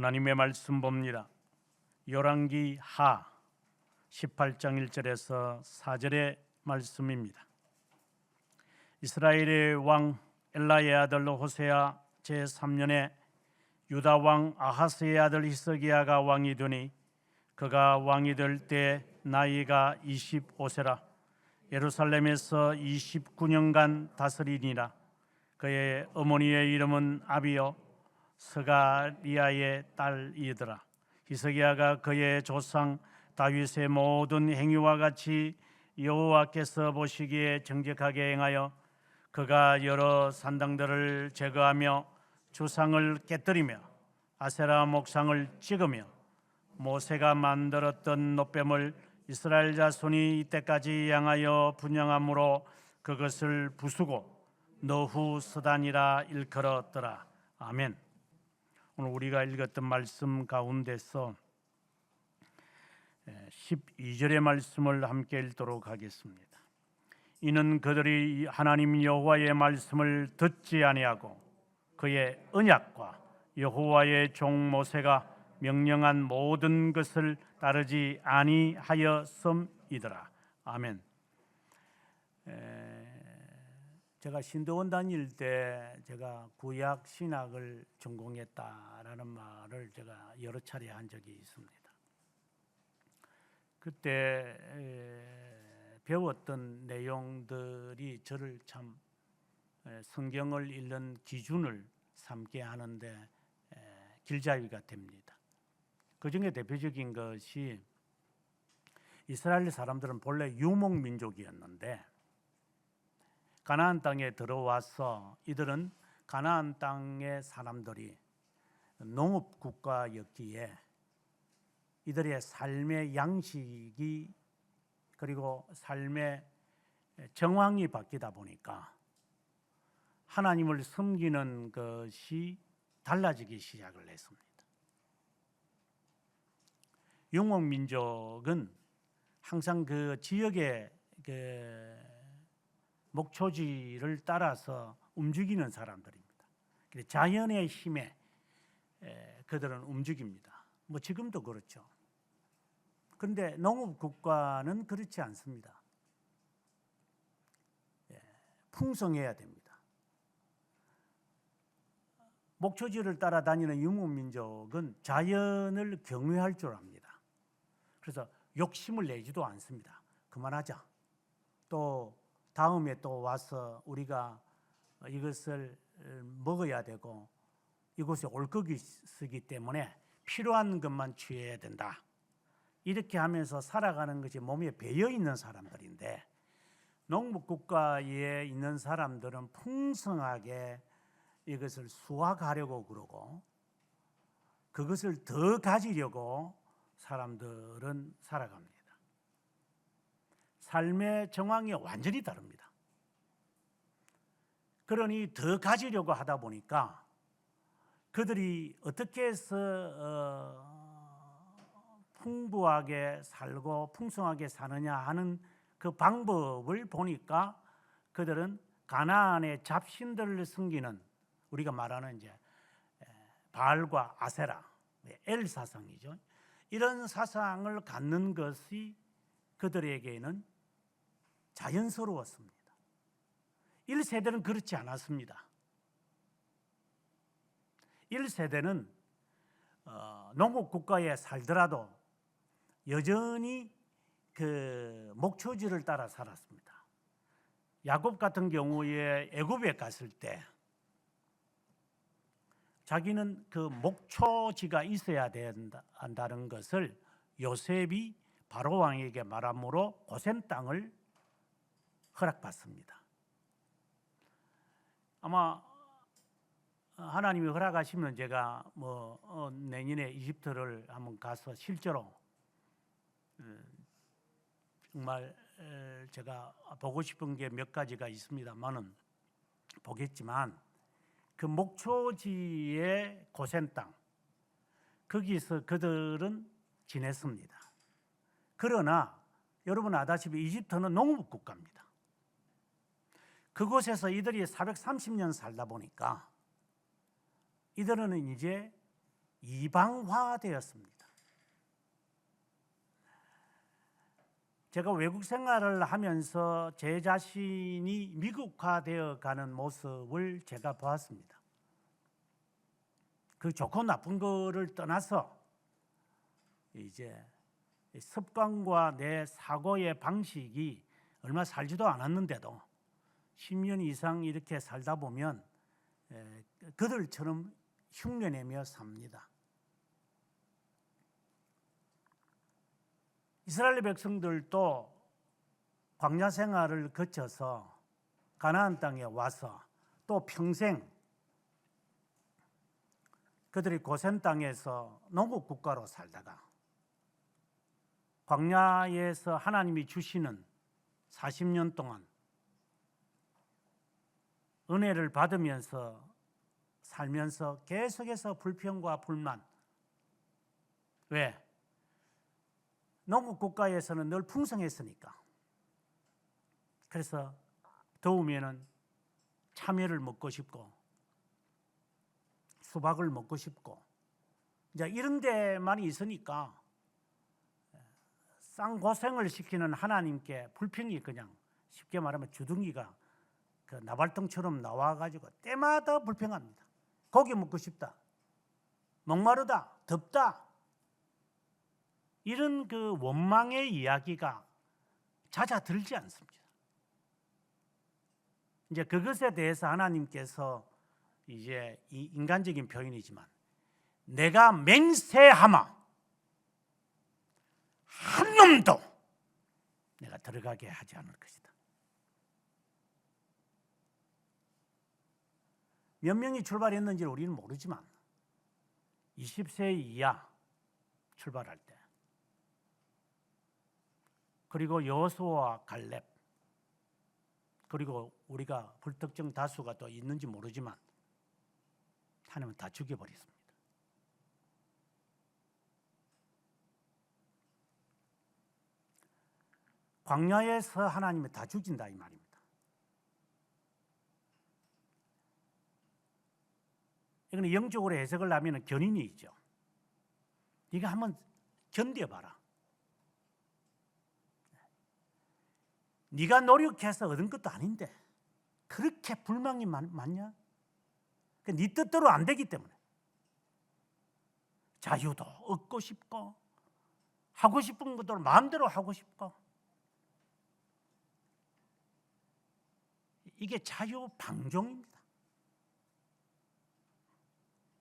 하나님의 말씀 봅니다. 열왕기 하 18장 1절에서 4절의 말씀입니다. 이스라엘의 왕 엘라의 아들 호세아 제3년에 유다 왕 아하스의 아들 히스기야가 왕이 되니 그가 왕이 될 때 나이가 25세라. 예루살렘에서 29년간 다스리니라. 그의 어머니의 이름은 아비요 스가리아의 딸이더라. 히스기야가 그의 조상 다윗의 모든 행위와 같이 여호와께서 보시기에 정직하게 행하여 그가 여러 산당들을 제거하며 주상을 깨뜨리며 아세라 목상을 찍으며 모세가 만들었던 놋뱀을 이스라엘 자손이 이때까지 향하여 분향함으로 그것을 부수고 너후스단이라 일컬었더라. 아멘. 오늘 우리가 읽었던 말씀 가운데서 12절의 말씀을 함께 읽도록 하겠습니다. 이는 그들이 하나님 여호와의 말씀을 듣지 아니하고 그의 언약과 여호와의 종 모세가 명령한 모든 것을 따르지 아니하였음이더라. 아멘. 제가 신도원 다닐 때 제가 구약 신학을 전공했다라는 말을 제가 여러 차례 한 적이 있습니다. 그때 배웠던 내용들이 저를 참 성경을 읽는 기준을 삼게 하는데 길잡이가 됩니다. 그 중에 대표적인 것이 이스라엘 사람들은 본래 유목민족이었는데 가나안 땅에 들어와서 이들은 가나안 땅의 사람들이 농업국가였기에 이들의 삶의 양식이 그리고 삶의 정황이 바뀌다 보니까 하나님을 섬기는 것이 달라지기 시작을 했습니다. 유목민족은 항상 그 지역의 목초지를 따라서 움직이는 사람들입니다. 자연의 힘에 그들은 움직입니다. 뭐 지금도 그렇죠. 그런데 농업국가는 그렇지 않습니다. 풍성해야 됩니다. 목초지를 따라다니는 유목민족은 자연을 경외할 줄 압니다. 그래서 욕심을 내지도 않습니다. 그만하자. 또 다음에 또 와서 우리가 이것을 먹어야 되고 이곳에 올 것이 있기 때문에 필요한 것만 취해야 된다. 이렇게 하면서 살아가는 것이 몸에 배어 있는 사람들인데 농업국가에 있는 사람들은 풍성하게 이것을 수확하려고 그러고 그것을 더 가지려고 사람들은 살아갑니다. 삶의 정황이 완전히 다릅니다. 그러니 더 가지려고 하다 보니까 그들이 어떻게 해서 풍부하게 살고 풍성하게 사느냐 하는 그 방법을 보니까 그들은 가나안의 잡신들을 섬기는 우리가 말하는 이제 바알과 아세라, 엘 사상이죠. 이런 사상을 갖는 것이 그들에게는 자연스러웠습니다. 1세대는 그렇지 않았습니다. 1세대는 농업국가에 살더라도 여전히 그 목초지를 따라 살았습니다. 야곱 같은 경우에 애굽에 갔을 때 자기는 그 목초지가 있어야 한다는 것을 요셉이 바로 왕에게 말함으로 고센 땅을 허락받습니다. 아마 하나님이 허락하시면 제가 내년에 이집트를 한번 가서 실제로 정말 제가 보고 싶은 게 몇 가지가 있습니다만은 보겠지만 그 목초지의 고센 땅 거기서 그들은 지냈습니다. 그러나 여러분 아다시피 이집트는 농업국가입니다. 그곳에서 이들이 430년 살다 보니까 이들은 이제 이방화되었습니다. 제가 외국 생활을 하면서 제 자신이 미국화되어 가는 모습을 제가 보았습니다. 그 좋고 나쁜 거를 떠나서 이제 습관과 내 사고의 방식이 얼마 살지도 않았는데도 10년 이상 이렇게 살다 보면 그들처럼 흉내내며 삽니다. 이스라엘 백성들도 광야 생활을 거쳐서 가나안 땅에 와서 또 평생 그들이 고센 땅에서 농국 국가로 살다가 광야에서 하나님이 주시는 40년 동안 은혜를 받으면서 살면서 계속해서 불평과 불만. 왜? 농국 국가에서는 늘 풍성했으니까. 그래서 더우면은 참외를 먹고 싶고 수박을 먹고 싶고 이제 이런 데만 있으니까 쌍고생을 시키는 하나님께 불평이 그냥 쉽게 말하면 주둥이가 그 나발통처럼 나와가지고 때마다 불평합니다. 고기 먹고 싶다. 목마르다. 덥다. 이런 그 원망의 이야기가 잦아들지 않습니다. 이제 그것에 대해서 하나님께서 이제 이 인간적인 표현이지만 내가 맹세하마 한 놈도 내가 들어가게 하지 않을 것이다. 몇 명이 출발했는지를 우리는 모르지만 20세 이하 출발할 때 그리고 여호수아와 갈렙 그리고 우리가 불특정 다수가 또 있는지 모르지만 하나님은 다 죽여버렸습니다. 광야에서 하나님이 다 죽인다 이 말입니다. 이건 영적으로 해석을 하면 견인이 있죠. 네가 한번 견뎌봐라. 네가 노력해서 얻은 것도 아닌데 그렇게 불만이 많냐? 네 뜻대로 안 되기 때문에 자유도 얻고 싶고 하고 싶은 것도 마음대로 하고 싶고 이게 자유방종입니다.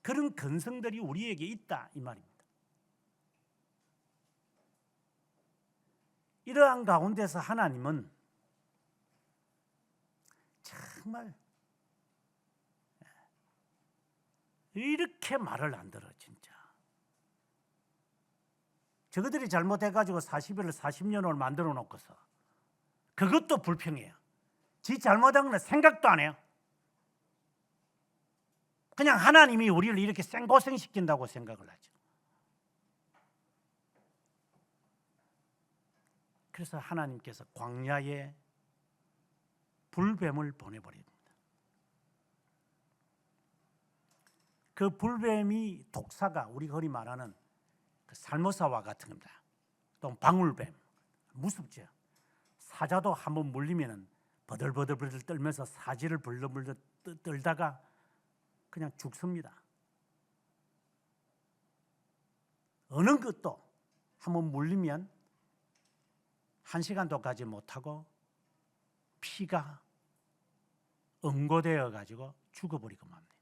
그런 근성들이 우리에게 있다 이 말입니다. 이러한 가운데서 하나님은 정말 이렇게 말을 안 들어 진짜. 저것들이 잘못해가지고 40일을 40년을 만들어 놓고서 그것도 불평해요. 지 잘못한 건 생각도 안 해요. 그냥 하나님이 우리를 이렇게 생고생시킨다고 생각을 하죠. 그래서 하나님께서 광야에 불뱀을 보내버립니다. 그 불뱀이 독사가 우리가 흔히 말하는 그 살모사와 같은 겁니다. 또 방울뱀 무섭죠. 사자도 한번 물리면은 버들버들 떨면서 사지를 벌렁벌렁 떨다가 그냥 죽습니다. 어느 것도 한번 물리면 1시간도 가지 못하고 피가 응고되어 가지고 죽어버리고 맙니다.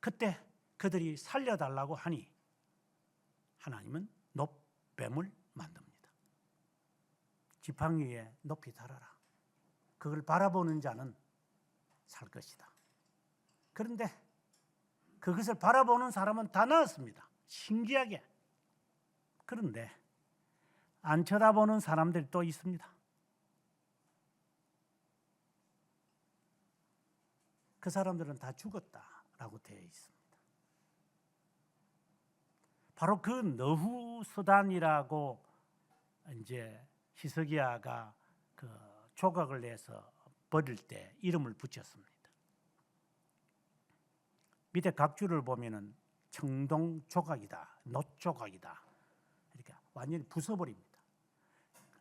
그때 그들이 살려달라고 하니 하나님은 놋뱀을 만듭니다. 지팡이 위에 높이 달아라. 그걸 바라보는 자는 살 것이다. 그런데 그것을 바라보는 사람은 다 나았습니다. 신기하게. 그런데 안 쳐다보는 사람들이 또 있습니다. 그 사람들은 다 죽었다라고 되어 있습니다. 바로 그 너후수단이라고 이제 히스기야가 그 조각을 내서 버릴 때 이름을 붙였습니다. 밑에 각주를 보면은 청동 조각이다, 놋 조각이다 이렇게 완전히 부숴버립니다.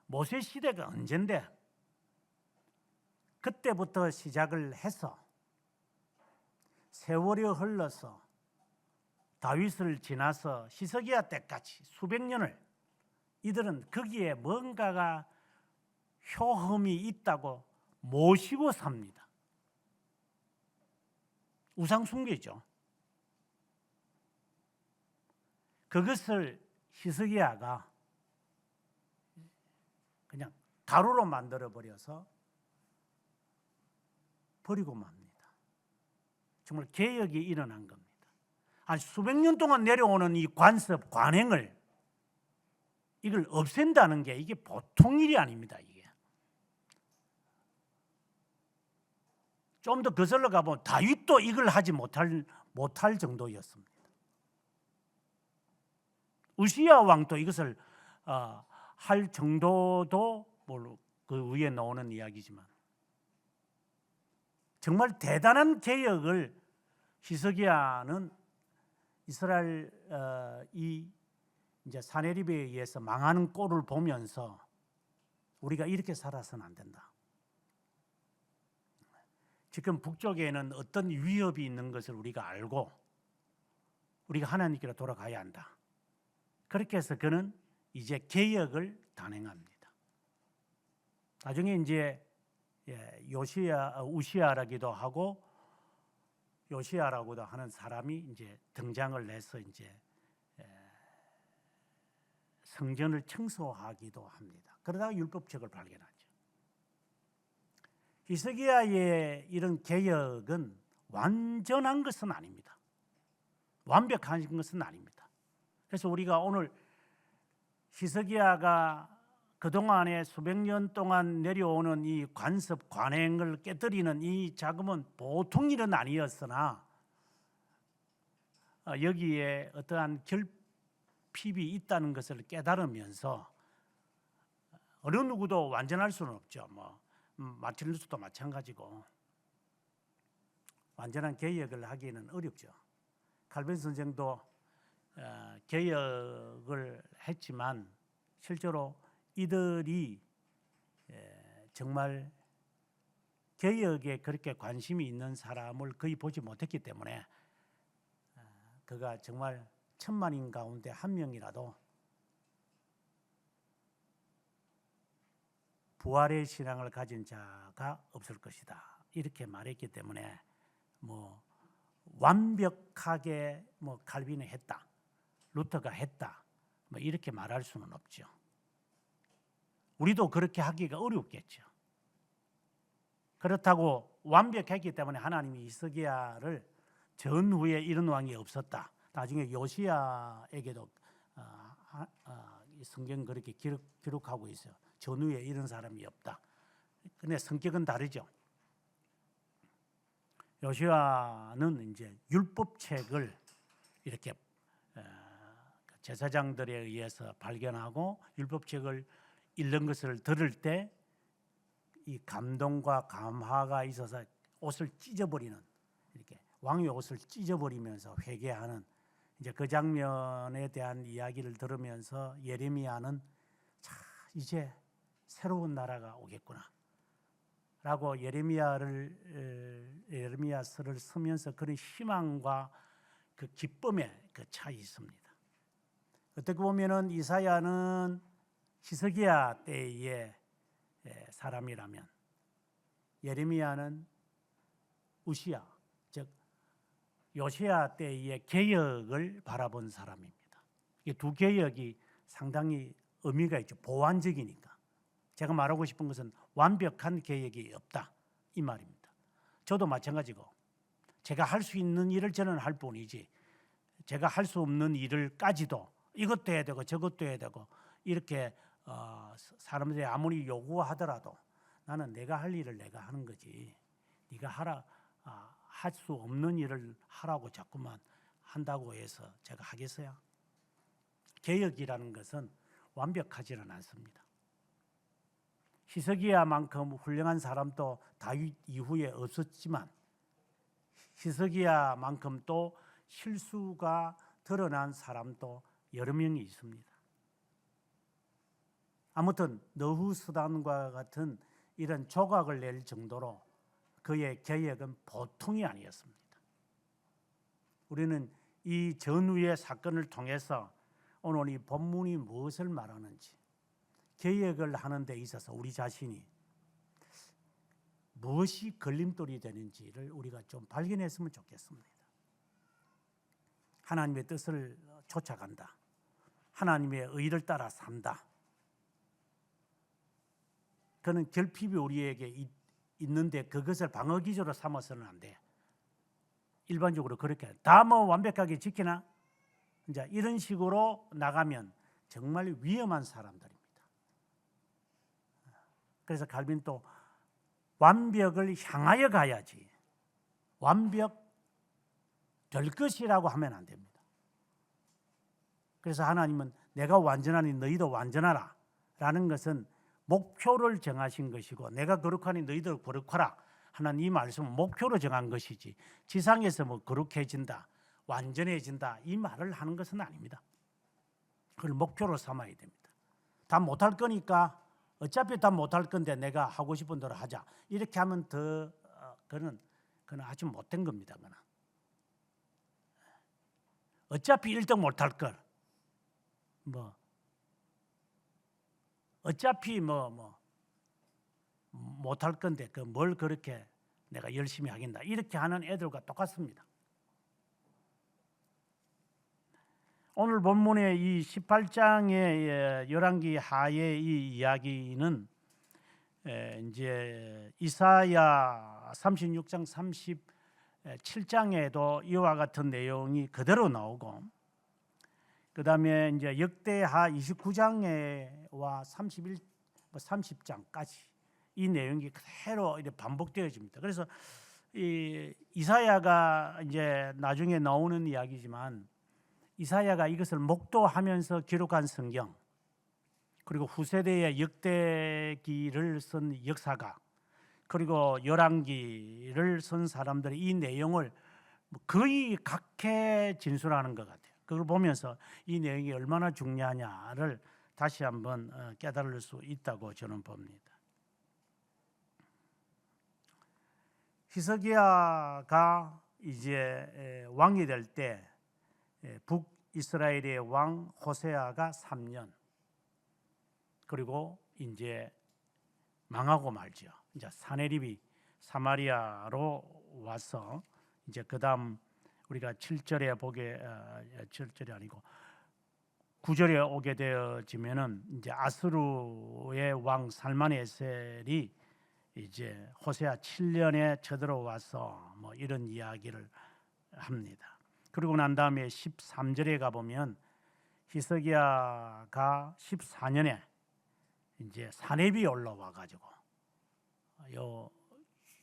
모세 시대가 언젠데 그때부터 시작을 해서 세월이 흘러서 다윗을 지나서 히스기야 때까지 수백 년을 이들은 거기에 뭔가가 효험이 있다고 모시고 삽니다. 우상 숭배죠. 그것을 히스기야가 그냥 가루로 만들어 버려서 버리고 맙니다. 정말 개혁이 일어난 겁니다. 아니, 수백 년 동안 내려오는 이 관습, 관행을 이걸 없앤다는 게 이게 보통 일이 아닙니다. 이게 좀 더 거슬러 가보면 다윗도 이걸 하지 못할 정도였습니다. 우시야 왕도 이것을 할 정도도 그 위에 나오는 이야기지만 정말 대단한 개혁을 히스기야는 이스라엘 이제 사내립에 의해서 망하는 꼴을 보면서 우리가 이렇게 살아서는 안 된다. 지금 북쪽에는 어떤 위협이 있는 것을 우리가 알고 우리가 하나님께로 돌아가야 한다. 그렇게 해서 그는 이제 개혁을 단행합니다. 나중에 이제 우시야라기도 하고 요시야라고도 하는 사람이 이제 등장을 해서 이제 성전을 청소하기도 합니다. 그러다가 율법책을 발견하죠. 히스기야의 이런 개혁은 완전한 것은 아닙니다. 완벽한 것은 아닙니다. 그래서 우리가 오늘 히스기야가 그동안에 수백 년 동안 내려오는 이 관습, 관행을 깨뜨리는 이 작업은 보통 일은 아니었으나 여기에 어떠한 결핍이 있다는 것을 깨달으면서 어느 누구도 완전할 수는 없죠. 마틴 루터도 마찬가지고 완전한 개혁을 하기는 어렵죠. 칼빈 선생도 개혁을 했지만 실제로 이들이 정말 개혁에 그렇게 관심이 있는 사람을 거의 보지 못했기 때문에 그가 정말 1000만인 가운데 한 명이라도 부활의 신앙을 가진 자가 없을 것이다. 이렇게 말했기 때문에 완벽하게 칼빈이 했다, 루터가 했다, 이렇게 말할 수는 없죠. 우리도 그렇게 하기가 어렵겠죠. 그렇다고 완벽했기 때문에 하나님이 히스기야를 전후에 이런 왕이 없었다. 나중에 요시야에게도 성경 그렇게 기록하고 있어요. 전후에 이런 사람이 없다. 근데 성격은 다르죠. 요시야는 이제 율법책을 이렇게 제사장들에 의해서 발견하고 율법책을 읽는 것을 들을 때 이 감동과 감화가 있어서 옷을 찢어버리는, 이렇게 왕의 옷을 찢어버리면서 회개하는 이제 그 장면에 대한 이야기를 들으면서 예레미야는 자, 이제 새로운 나라가 오겠구나 라고 예레미야서를 쓰면서 그런 희망과 그 기쁨의 그 차이 있습니다. 어떻게 보면은 이사야는 히스기야 때의 사람이라면 예레미야는 우시야, 즉 요시야 때의 개혁을 바라본 사람입니다. 이 두 개혁이 상당히 의미가 있죠. 보완적이니까. 제가 말하고 싶은 것은 완벽한 개혁이 없다 이 말입니다. 저도 마찬가지고 제가 할 수 있는 일을 저는 할 뿐이지 제가 할 수 없는 일을까지도 이것도 해야 되고 저것도 해야 되고 이렇게 사람들이 아무리 요구하더라도 나는 내가 할 일을 내가 하는 거지 네가 할 수 없는 일을 하라고 자꾸만 한다고 해서 제가 하겠어요? 개혁이라는 것은 완벽하지는 않습니다. 히스기야만큼 훌륭한 사람도 다윗 이후에 없었지만 히스기야만큼 또 실수가 드러난 사람도 여러 명이 있습니다. 아무튼 너후스단과 같은 이런 조각을 낼 정도로 그의 계획은 보통이 아니었습니다. 우리는 이 전후의 사건을 통해서 오늘 이 본문이 무엇을 말하는지, 계획을 하는 데 있어서 우리 자신이 무엇이 걸림돌이 되는지를 우리가 좀 발견했으면 좋겠습니다. 하나님의 뜻을 쫓아간다. 하나님의 의를 따라 산다. 그는 결핍이 우리에게 있는데 그것을 방어 기조로 삼아서는 안 돼. 일반적으로 그렇게 다 뭐 완벽하게 지키나? 이제 이런 식으로 나가면 정말 위험한 사람들입니다. 그래서 칼빈 또 완벽을 향하여 가야지, 완벽 될 것이라고 하면 안 됩니다. 그래서 하나님은 내가 완전하니 너희도 완전하라 라는 것은 목표를 정하신 것이고, 내가 거룩하니 너희도 거룩하라 하는 이 말씀은 목표로 정한 것이지, 지상에서 뭐 거룩해진다, 완전해진다 이 말을 하는 것은 아닙니다. 그걸 목표로 삼아야 됩니다. 다 못할 거니까, 어차피 다 못할 건데 내가 하고 싶은 대로 하자, 이렇게 하면 더 그는 아주 못된 겁니다. 그는 어차피 1등 못할 걸, 뭐 어차피 못할 건데 그 뭘 그렇게 내가 열심히 하겠나, 이렇게 하는 애들과 똑같습니다. 오늘 본문의 이 18장의 열왕기 하의 이 이야기는 이제 이사야 36장 37장에도 이와 같은 내용이 그대로 나오고, 그다음에 이제 역대하 29장에와 30장까지 이 내용이 그대로 반복되어집니다. 그래서 이 이사야가 이제 나중에 나오는 이야기지만, 이사야가 이것을 목도하면서 기록한 성경, 그리고 후세대의 역대기를 쓴 역사가, 그리고 열왕기를 쓴 사람들이 이 내용을 거의 각해 진술하는 것 같아요. 그걸 보면서 이 내용이 얼마나 중요하냐를 다시 한번 깨달을 수 있다고 저는 봅니다. 히스기야가 이제 왕이 될 때 북이스라엘의 왕 호세아가 3년, 그리고 이제 망하고 말죠. 이제 사네립이 사마리아로 와서 이제 그다음 우리가 7절에 보게 7절이 아니고 9절에 오게 되어지면은 이제 아수르의 왕 살만에셀이 이제 호세아 7년에 쳐들어와서 뭐 이런 이야기를 합니다. 그리고 난 다음에 13절에 가 보면 히스기야가 14년에 이제 사네비 올라와 가지고 요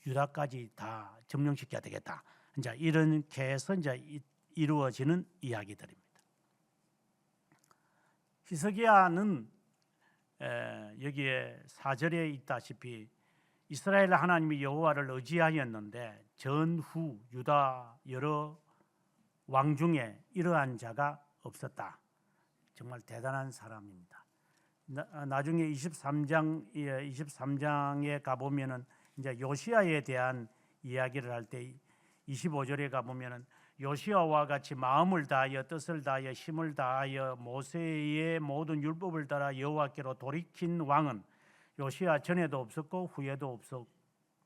유다까지 다 점령시켜야 되겠다. 이제 이렇게 해서 이제 이루어지는 이야기들입니다. 히스기야는 여기에 4절에 있다시피 이스라엘 하나님이 여호와를 의지하였는데 전후 유다 여러 왕 중에 이러한 자가 없었다. 정말 대단한 사람입니다. 나중에 23장에 가 보면은 이제 요시야에 대한 이야기를 할 때 25절에 가 보면은 요시야와 같이 마음을 다하여 뜻을 다하여 힘을 다하여 모세의 모든 율법을 따라 여호와께로 돌이킨 왕은 요시야 전에도 없었고 후에도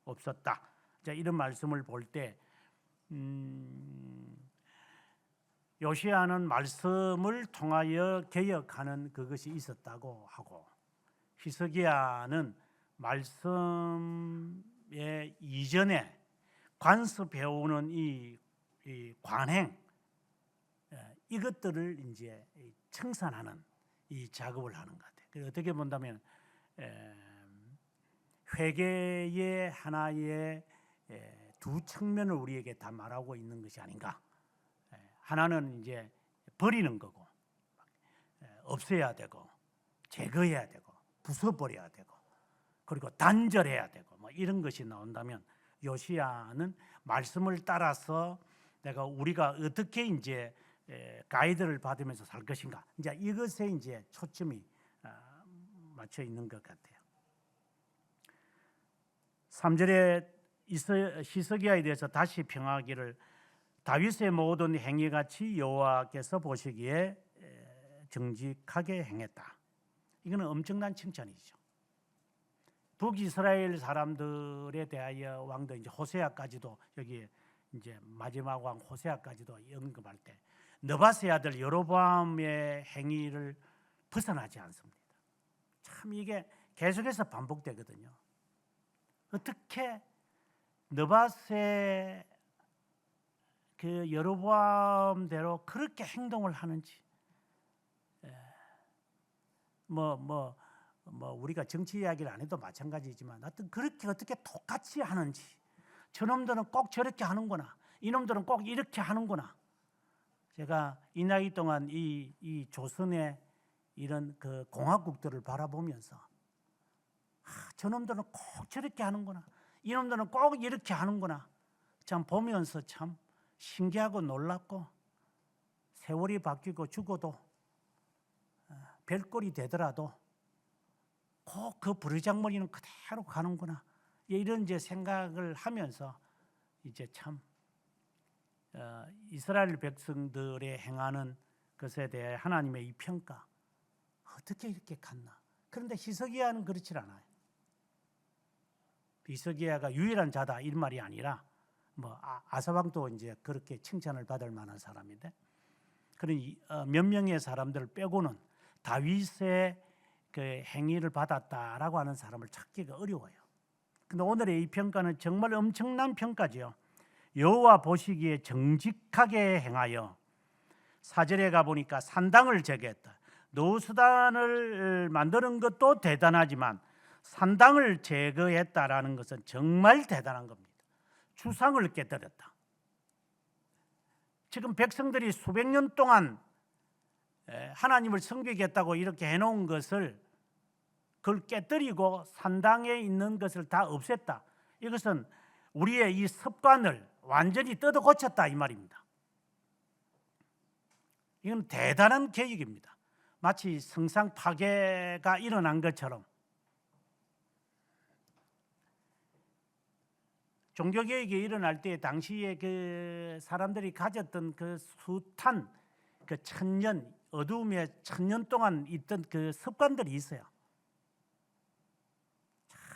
없었다. 자, 이런 말씀을 볼 때 요시야는 말씀을 통하여 개혁하는 그것이 있었다고 하고, 히스기야는 말씀의 이전에 관습해오는 이 관행, 이것들을 이제 청산하는 이 작업을 하는 것 같아요. 어떻게 본다면 회개의 하나의 두 측면을 우리에게 다 말하고 있는 것이 아닌가. 하나는 이제 버리는 거고, 없애야 되고, 제거해야 되고, 부숴버려야 되고, 그리고 단절해야 되고, 뭐 이런 것이 나온다면, 요시야는 말씀을 따라서 우리가 어떻게 이제 가이드를 받으면서 살 것인가, 이제 이것에 이제 초점이 맞춰 있는 것 같아요. 3절에 히스기야에 대해서 다시 평하기를 다윗의 모든 행위같이 여호와께서 보시기에 정직하게 행했다. 이거는 엄청난 칭찬이죠. 북이스라엘 사람들에 대하여 왕도 이제 호세아까지도, 여기 이제 마지막 왕 호세아까지도 언급할 때 느바스의 아들 여로보암의 행위를 벗어나지 않습니다. 참 이게 계속해서 반복되거든요. 어떻게 느바스의 그 여로보암대로 그렇게 행동을 하는지, 우리가 정치 이야기를 안 해도 마찬가지지만 하여튼 그렇게 어떻게 똑같이 하는지, 저놈들은 꼭 저렇게 하는구나, 이놈들은 꼭 이렇게 하는구나. 제가 이 나이 동안 이 조선의 이런 그 공화국들을 바라보면서 저놈들은 꼭 저렇게 하는구나, 이놈들은 꼭 이렇게 하는구나, 참 보면서 참 신기하고 놀랍고, 세월이 바뀌고 죽어도 별꼴이 되더라도 꼭 그 부르장머리는 그대로 가는구나, 이런 이제 생각을 하면서 이제 참 이스라엘 백성들의 행하는 것에 대해 하나님의 이 평가, 어떻게 이렇게 갔나. 그런데 히스기야는 그렇지 않아요. 히스기야가 유일한 자다 이 말이 아니라 아사왕도 이제 그렇게 칭찬을 받을 만한 사람인데, 그런 몇 명의 사람들 빼고는 다윗의 그 행위를 받았다라고 하는 사람을 찾기가 어려워요. 근데 오늘의 이 평가는 정말 엄청난 평가지요. 여호와 보시기에 정직하게 행하여, 4절에 가보니까 산당을 제거했다. 노수단을 만드는 것도 대단하지만 산당을 제거했다라는 것은 정말 대단한 겁니다. 주상을 깨뜨렸다. 지금 백성들이 수백 년 동안 하나님을 섬기겠다고 이렇게 해놓은 것을 그걸 깨뜨리고 산당에 있는 것을 다 없앴다. 이것은 우리의 이 습관을 완전히 뜯어 고쳤다 이 말입니다. 이건 대단한 계획입니다. 마치 성상 파괴가 일어난 것처럼 종교개혁이 일어날 때 당시에 그 사람들이 가졌던 그 숱한 그 천년, 어두움에 1000년 동안 있던 그 습관들이 있어요.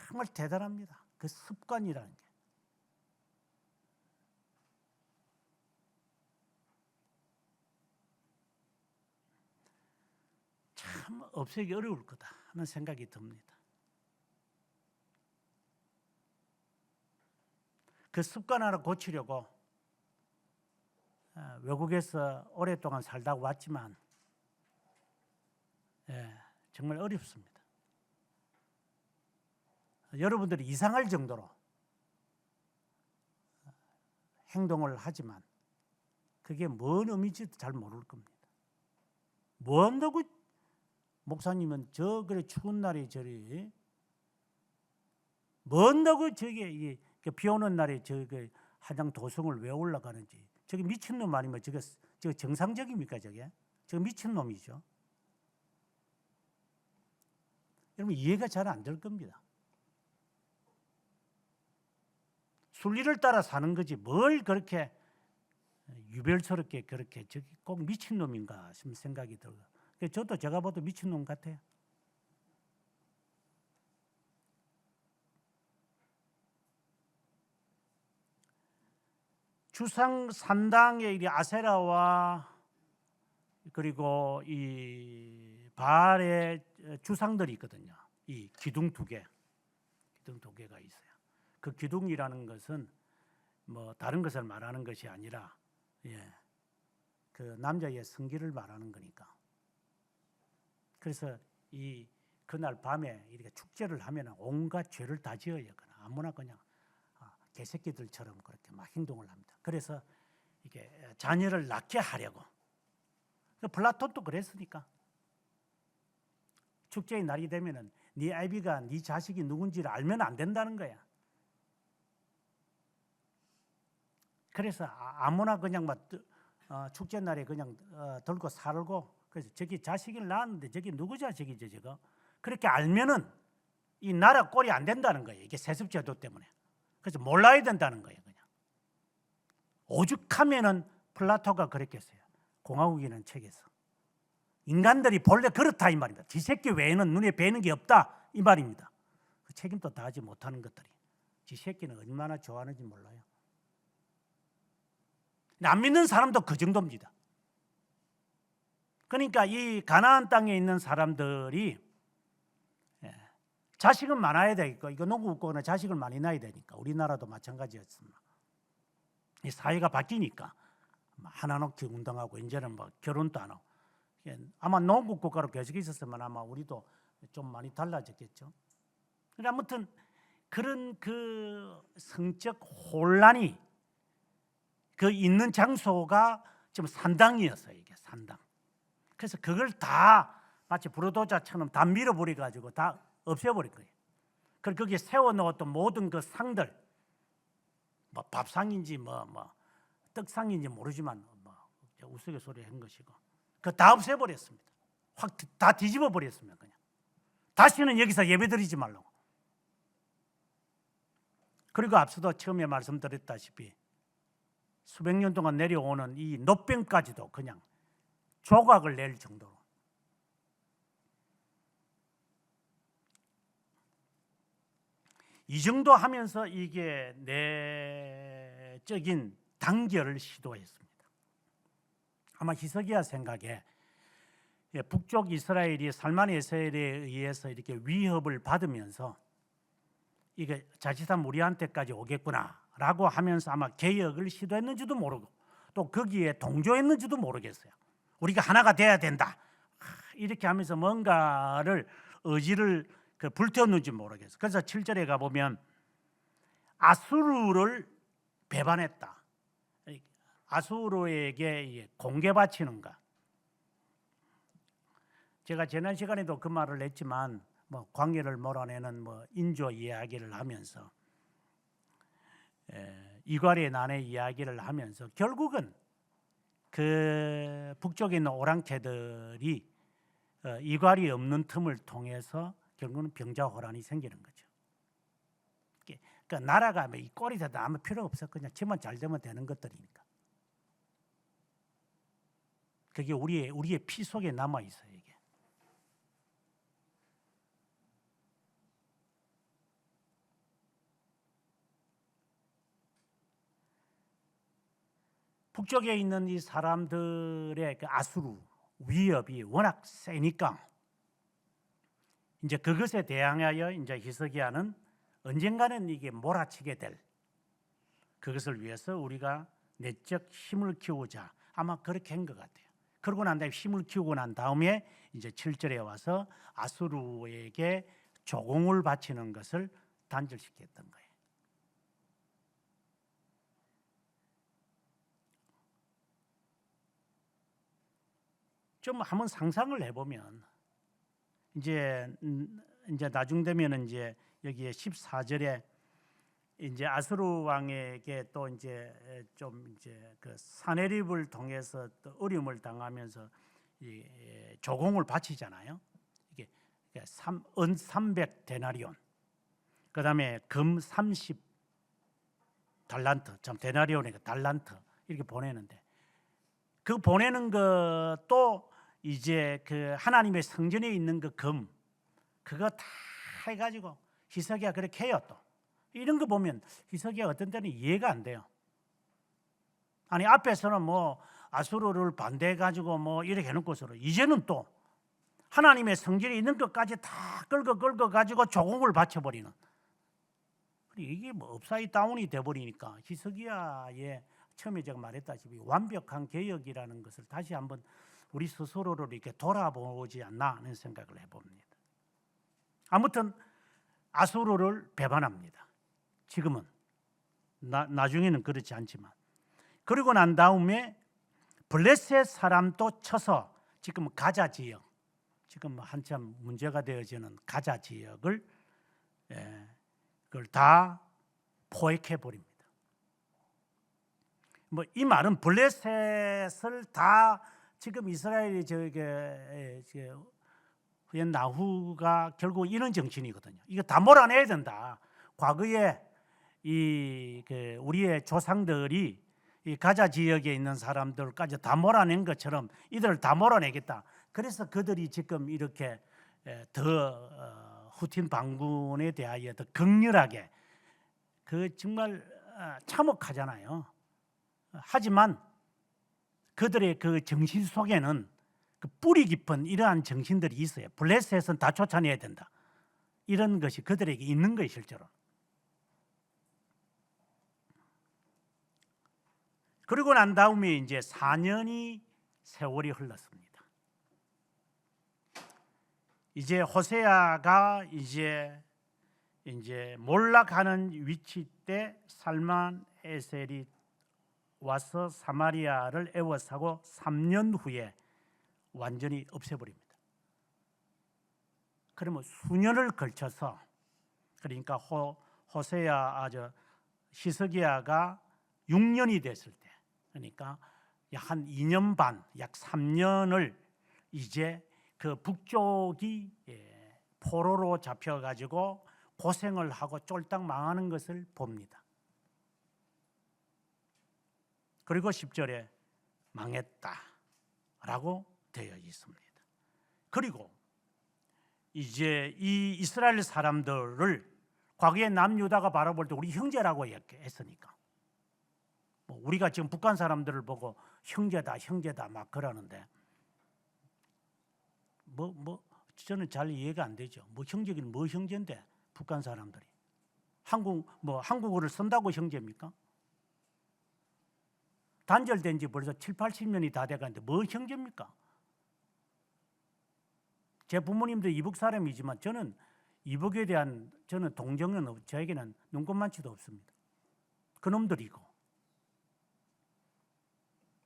정말 대단합니다. 그 습관이라는 게. 참 없애기 어려울 거다 하는 생각이 듭니다. 그 습관 하나 고치려고 외국에서 오랫동안 살다 왔지만 정말 어렵습니다. 여러분들이 이상할 정도로 행동을 하지만 그게 뭔 의미인지도 잘 모를 겁니다. 뭔다고 목사님은 그래 추운 날에 저리 뭔다고 저게 비 오는 날에 한양 도성을 왜 올라가는지, 저게 미친놈 아니면 저게 정상적입니까? 저게 미친놈이죠. 여러분 이해가 잘 안 될 겁니다. 순리를 따라 사는 거지 뭘 그렇게 유별스럽게 그렇게 저기 꼭 미친놈인가 싶은 생각이 들어요. 저도 제가 봐도 미친놈 같아요. 주상 산당의 이 아세라와 그리고 이 바알의 주상들이 있거든요. 이 기둥 두 개가 있어요. 그 기둥이라는 것은 다른 것을 말하는 것이 아니라 그 남자의 성기를 말하는 거니까. 그래서 그날 밤에 이렇게 축제를 하면 온갖 죄를 다 지어요. 아무나 그냥 개새끼들처럼 그렇게 막 행동을 합니다. 그래서 이게 자녀를 낳게 하려고. 플라톤도 그랬으니까. 축제의 날이 되면은 네 아이비가 네 자식이 누군지를 알면 안 된다는 거야. 그래서 아무나 그냥 막 축제 날에 그냥 들고 살고, 그래서 저기 자식을 낳았는데 저기 누구 자식이죠 저거? 그렇게 알면은 이 나라 꼴이 안 된다는 거예요. 이게 세습제도 때문에. 그래서 몰라야 된다는 거예요. 그냥 오죽하면은 플라토가 그랬겠어요. 공화국이라는 책에서 인간들이 본래 그렇다 이 말입니다. 지 새끼 외에는 눈에 뵈는 게 없다 이 말입니다. 그 책임도 다하지 못하는 것들이 지 새끼는 얼마나 좋아하는지 몰라요. 안 믿는 사람도 그 정도입니다. 그러니까 이 가나안 땅에 있는 사람들이 자식은 많아야 되니까, 이거 농구 국가는 자식을 많이 낳아야 되니까, 우리나라도 마찬가지였습니다. 이 사회가 바뀌니까 하나 놓기 운동하고 이제는 뭐 결혼도 안 하고, 아마 농구 국가로 계속 있었으면 아마 우리도 좀 많이 달라졌겠죠. 아무튼 그런 그 성적 혼란이 그 있는 장소가 지금 산당이었어요. 이게 산당. 그래서 그걸 다 마치 부르도자처럼 다 밀어버려 가지고 다 없애버린 거예요. 그리고 거기에 세워놓았던 모든 그 상들, 뭐 밥상인지 뭐 떡상인지 모르지만 뭐 우스갯소리 한 것이고, 그 다 없애버렸습니다. 확 다 뒤집어 버렸습니다. 그냥 다시는 여기서 예배드리지 말라고. 그리고 앞서도 처음에 말씀드렸다시피 수백 년 동안 내려오는 이 노병까지도 그냥 조각을 낼 정도로. 이 정도 하면서 이게 내적인 단결을 시도했습니다. 아마 히스기야 생각에 북쪽 이스라엘이 살만 에셀에 의해서 이렇게 위협을 받으면서 이게 자칫하면 우리한테까지 오겠구나라고 하면서 아마 개혁을 시도했는지도 모르고, 또 거기에 동조했는지도 모르겠어요. 우리가 하나가 돼야 된다 이렇게 하면서 뭔가를 의지를 불태웠는지 모르겠어요. 그래서 7절에 가보면 아수르를 배반했다. 아수르에게 공개 바치는 것. 제가 지난 시간에도 그 말을 했지만 뭐 광야를 몰아내는 뭐 인조 이야기를 하면서 이괄의 난의 이야기를 하면서 결국은 그 북쪽에 있는 오랑캐들이 이괄이 없는 틈을 통해서 결국은 병자호란이 생기는 거죠. 그러니까 나라가 이 꼴이 되다 아무 필요 없어. 그냥 지만 잘 되면 되는 것들이니까. 그게 우리의 피 속에 남아 있어요. 이게. 북쪽에 있는 이 사람들의 그 아수르 위협이 워낙 세니까 이제 그것에 대항하여 이제 히스기야는 언젠가는 이게 몰아치게 될, 그것을 위해서 우리가 내적 힘을 키우자, 아마 그렇게 한 것 같아요. 그러고 난 다음에 힘을 키우고 난 다음에 이제 7절에 와서 아수르에게 조공을 바치는 것을 단절시켰던 거예요. 좀 한번 상상을 해보면 이제 나중 되면은 이제 여기에 14절에 이제 아수르 왕에게 또 이제 좀 이제 그 사네립을 통해서 또 어려움을 당하면서 이 조공을 바치잖아요. 이게 은 300 데나리온, 그다음에 금 30 달란트, 참 데나리온이니까 달란트 이렇게 보내는데, 그 보내는 것도 이제 그 하나님의 성전에 있는 그 금, 그거 다 해가지고 히스기야 그렇게 해요. 또 이런 거 보면 히스기야 어떤 때는 이해가 안 돼요. 아니 앞에서는 뭐 아수르를 반대해가지고 뭐 이렇게 해놓고서 이제는 또 하나님의 성전에 있는 것까지 다 긁어 가지고 조공을 바쳐버리는, 이게 뭐 업사이드 다운이 돼버리니까 히스기야의 처음에 제가 말했다시피 완벽한 개혁이라는 것을 다시 한번 우리 스스로를 이렇게 돌아보지 않나 하는 생각을 해봅니다. 아무튼 아수르를 배반합니다. 지금은 나중에는 그렇지 않지만, 그리고 난 다음에 블레셋 사람도 쳐서 지금 가자 지역, 지금 한참 문제가 되어지는 가자 지역을 그걸 다 포획해 버립니다. 뭐 이 말은 블레셋을 다 지금 이스라엘이 저게 나후가 결국 이런 정신이거든요. 이거 다 몰아내야 된다. 과거에 우리의 조상들이 이 가자 지역에 있는 사람들까지 다 몰아낸 것처럼 이들을 다 몰아내겠다. 그래서 그들이 지금 이렇게 더 후틴 반군에 대하여 더 극렬하게 정말 참혹하잖아요. 하지만 그들의 그 정신 속에는 그 뿌리 깊은 이러한 정신들이 있어요. 블레셋은 다 쫓아내야 된다. 이런 것이 그들에게 있는 거예요, 실제로. 그리고 난 다음에 이제 4년이 세월이 흘렀습니다. 이제 호세아가 이제 몰락하는 위치 때 살만 에셀이 와서 사마리아를 에워싸고 3년 후에 완전히 없애버립니다. 그러면 수년을 걸쳐서, 그러니까 히스기야가 6년이 됐을 때, 그러니까 한 2년 반, 약 3년을 이제 그 북쪽이 포로로 잡혀가지고 고생을 하고 쫄딱 망하는 것을 봅니다. 그리고 10절에 망했다라고 되어 있습니다. 그리고 이제 이 이스라엘 사람들을 과거에 남유다가 바라볼 때 우리 형제라고 했으니까, 우리가 지금 북한 사람들을 보고 형제다 막 그러는데 저는 잘 이해가 안 되죠. 형제긴 뭐 형제인데 북한 사람들이 한국어를 쓴다고 형제입니까? 단절된 지 벌써 7, 80년이 다 돼가는데 뭐 형제입니까? 제 부모님도 이북 사람이지만 저는 이북에 대한 동정은 저에게는 눈꼽만치도 없습니다. 그놈들이고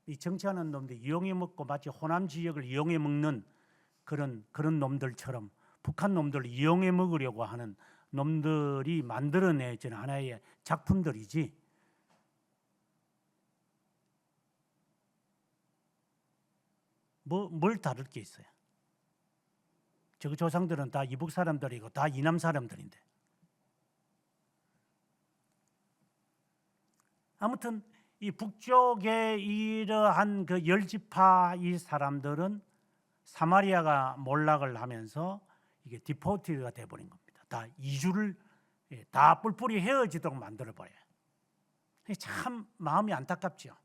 이 정치하는 놈들 이용해 먹고 마치 호남 지역을 이용해 먹는 그런 놈들처럼 북한 놈들을 이용해 먹으려고 하는 놈들이 만들어내진 하나의 작품들이지, 뭘 다를 게 있어요. 저 조상들은 다 이북 사람들이고 다 이남 사람들인데. 아무튼 이 북쪽의 이러한 그 열지파 이 사람들은 사마리아가 몰락을 하면서 이게 디포티가 돼버린 겁니다. 다 이주를 다 뿔뿔이 헤어지도록 만들어버려요. 참 마음이 안타깝죠.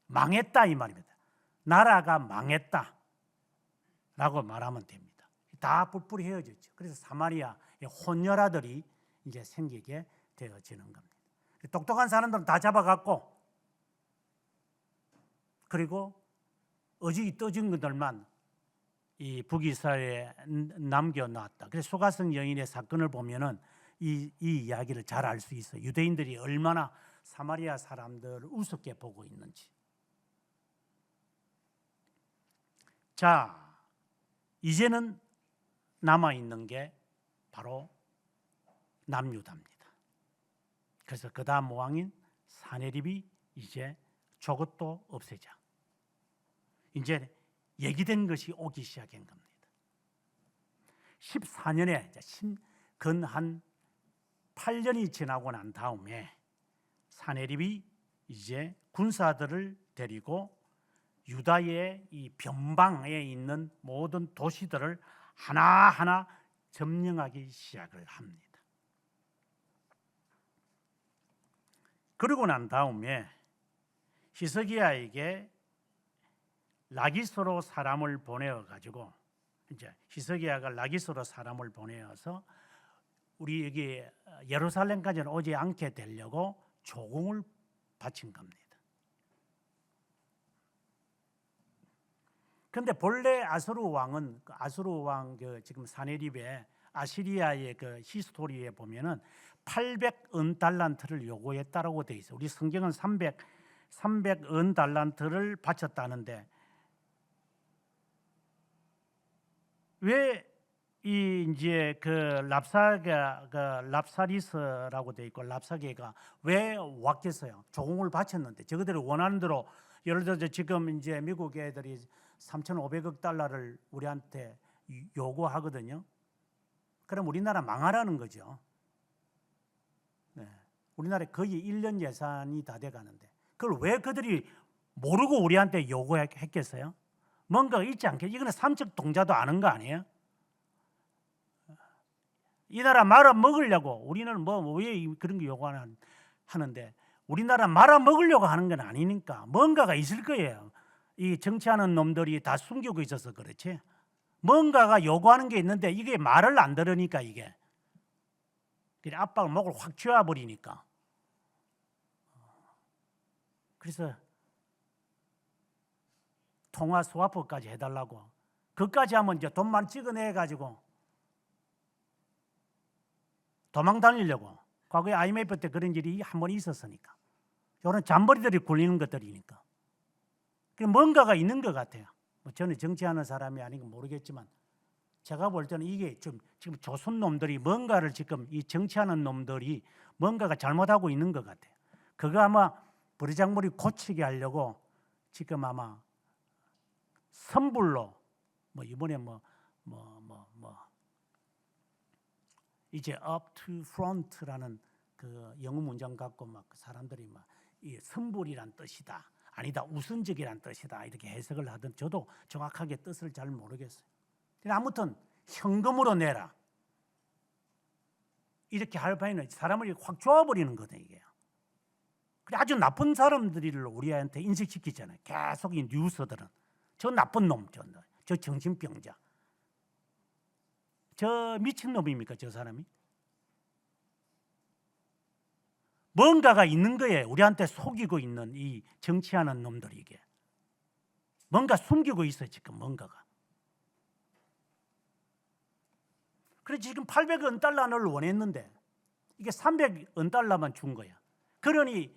망했다 이 말입니다. 나라가 망했다 라고 말하면 됩니다. 다 뿔뿔이 헤어졌죠. 그래서 사마리아의 혼혈아들이 이제 생기게 되어지는 겁니다. 똑똑한 사람들은 다 잡아갔고, 그리고 어지기 떠진 것들만 이 북이스라엘에 남겨놨다. 그래서 소가성 여인의 사건을 보면은 이 이야기를 잘 알 수 있어요. 유대인들이 얼마나 사마리아 사람들을 우습게 보고 있는지. 자, 이제는 남아있는 게 바로 남유다입니다. 그래서 그 다음 왕인 사네립이 이제 저것도 없애자. 이제 얘기된 것이 오기 시작한 겁니다. 14년에 근 한 8년이 지나고 난 다음에 사네립이 이제 군사들을 데리고 유다의 이 변방에 있는 모든 도시들을 하나하나 점령하기 시작을 합니다. 그러고 난 다음에 히스기야에게 라기스로 사람을 보내어 가지고, 이제 히스기야가 라기스로 사람을 보내어서 우리 여기 예루살렘까지는 오지 않게 되려고 조공을 바친 겁니다. 그런데 본래 아수르 왕은 지금 사네립의 아시리아의 그 히스토리에 보면은 800은 달란트를 요구했다라고 돼 있어요. 우리 성경은 300은 달란트를 바쳤다는데 왜 이 이제 그 랍사가 그 랍사리스라고 돼 있고 랍사계가 왜 왔겠어요? 조공을 바쳤는데 저그들이 원하는 대로 예를 들어서 지금 이제 미국 애들이 3,500억 달러를 우리한테 요구하거든요. 그럼 우리나라 망하라는 거죠. 네. 우리나라 거의 1년 예산이 다 돼 가는데 그걸 왜 그들이 모르고 우리한테 요구했겠어요? 뭔가 있지 않겠어요? 이거는 삼척 동자도 아는 거 아니에요? 이 나라 말아먹으려고 우리는 뭐 왜 그런 거 요구하는데 우리나라 말아먹으려고 하는 건 아니니까 뭔가가 있을 거예요. 이 정치하는 놈들이 다 숨기고 있어서 그렇지. 뭔가가 요구하는 게 있는데 이게 말을 안 들으니까 이게 압박을 목을 확 쥐어버리니까. 그래서 통화 스와프까지 해달라고. 그까지 하면 이제 돈만 찍어내 가지고 도망 다니려고. 과거에 IMF 때 그런 일이 한 번 있었으니까. 이런 잠버리들이 굴리는 것들이니까. 뭔가가 있는 것 같아요. 저는 정치하는 사람이 아닌 건 모르겠지만 제가 볼 때는 이게 지금 조선 놈들이 뭔가를 지금 이 정치하는 놈들이 뭔가가 잘못하고 있는 것 같아요. 그거 아마 버르장머리 고치게 하려고 지금 아마 선불로 뭐 이번에 이제 up to front라는 그 영어 문장 갖고 막 사람들이 막 이 선불이란 뜻이다. 아니다. 우선적이란 뜻이다. 이렇게 해석을 하던 저도 정확하게 뜻을 잘 모르겠어요. 아무튼 현금으로 내라. 이렇게 할 바에는 사람을 확 쪼아버리는 거다 이게. 그래 아주 나쁜 사람들을 우리한테 인식시키잖아요. 계속 이 뉴스들은 저 나쁜 놈, 저 정신병자, 저 미친 놈입니까 저 사람이? 뭔가가 있는 거예요. 우리한테 속이고 있는 이 정치하는 놈들이 이게 뭔가 숨기고 있어요. 지금 뭔가가. 그래서 지금 800원 달러를 원했는데 이게 300원 달러만 준 거야. 그러니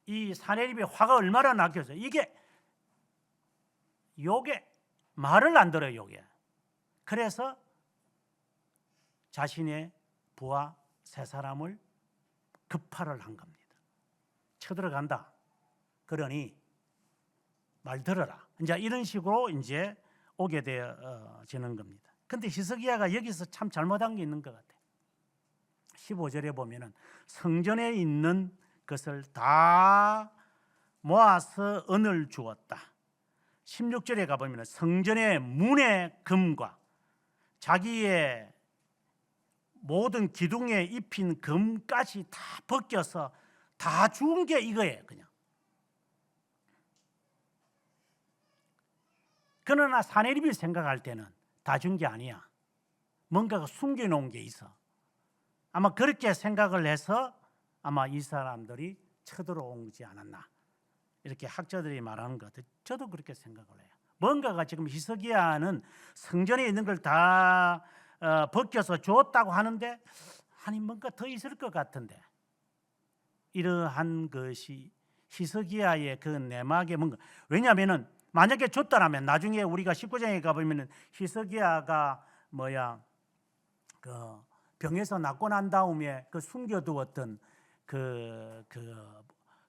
이 사내립의 화가 얼마나 났겠어요. 요게 말을 안 들어요. 요게. 그래서 자신의 부하 세 사람을 급파를 한 겁니다. 쳐들어간다. 그러니 말 들어라. 이제 이런 식으로 이제 오게 되어지는 겁니다. 근데 히스기야가 여기서 참 잘못한 게 있는 것 같아요. 15절에 보면은 성전에 있는 것을 다 모아서 은을 주었다. 16절에 가보면 성전의 문의 금과 자기의 모든 기둥에 입힌 금까지 다 벗겨서 다 준 게 이거예요. 그냥. 그러나 사내립이 생각할 때는 다 준 게 아니야. 뭔가가 숨겨놓은 게 있어. 아마 그렇게 생각을 해서 아마 이 사람들이 쳐들어오지 않았나. 이렇게 학자들이 말하는 것 같아요. 저도 그렇게 생각을 해요. 뭔가가 지금 히스기야는 성전에 있는 걸 다 벗겨서 줬다고 하는데 아니 뭔가 더 있을 것 같은데 이러한 것이 히스기야의 그 내막에 뭔가 왜냐하면은 만약에 줬다라면 나중에 우리가 19장에 가보면은 히스기야가 그 병에서 낫고 난 다음에 그 숨겨두었던 그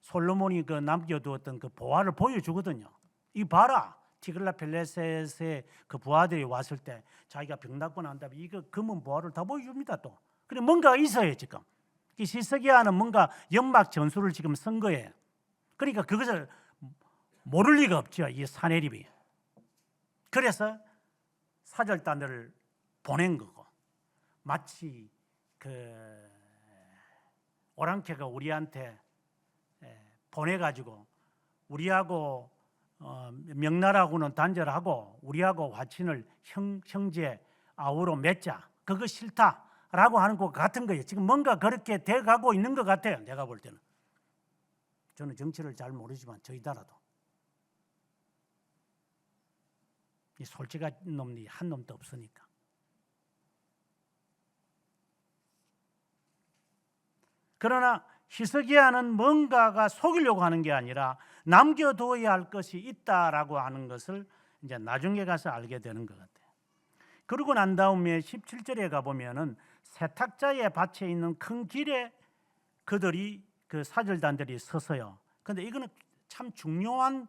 솔로몬이 그 남겨두었던 그 보화를 보여주거든요. 이 봐라. 티글라필레셋의 그 부하들이 왔을 때 자기가 병 낫고 난 다음에 이거 금은 보화를 다 보여줍니다 또. 그래 뭔가 있어요 지금. 히스기야는 뭔가 연막 전술을 지금 쓴 거예요. 그러니까 그것을 모를 리가 없죠 이 사내립이. 그래서 사절단을 보낸 거고 마치 그 오랑캐가 우리한테 보내가지고 우리하고 명나라하고는 단절하고 우리하고 화친을 형제 아우로 맺자. 그거 싫다라고 하는 것 같은 거예요. 지금 뭔가 그렇게 돼가고 있는 것 같아요. 내가 볼 때는. 저는 정치를 잘 모르지만 저희 나라도 이 솔직한 놈이 한 놈도 없으니까. 그러나 히스기야는 뭔가가 속이려고 하는 게 아니라 남겨두어야 할 것이 있다라고 하는 것을 이제 나중에 가서 알게 되는 것 같아요. 그러고 난 다음에 17절에 가보면은 세탁자의 밭에 있는 큰 길에 그들이 그 사절단들이 서서요. 근데 이거는 참 중요한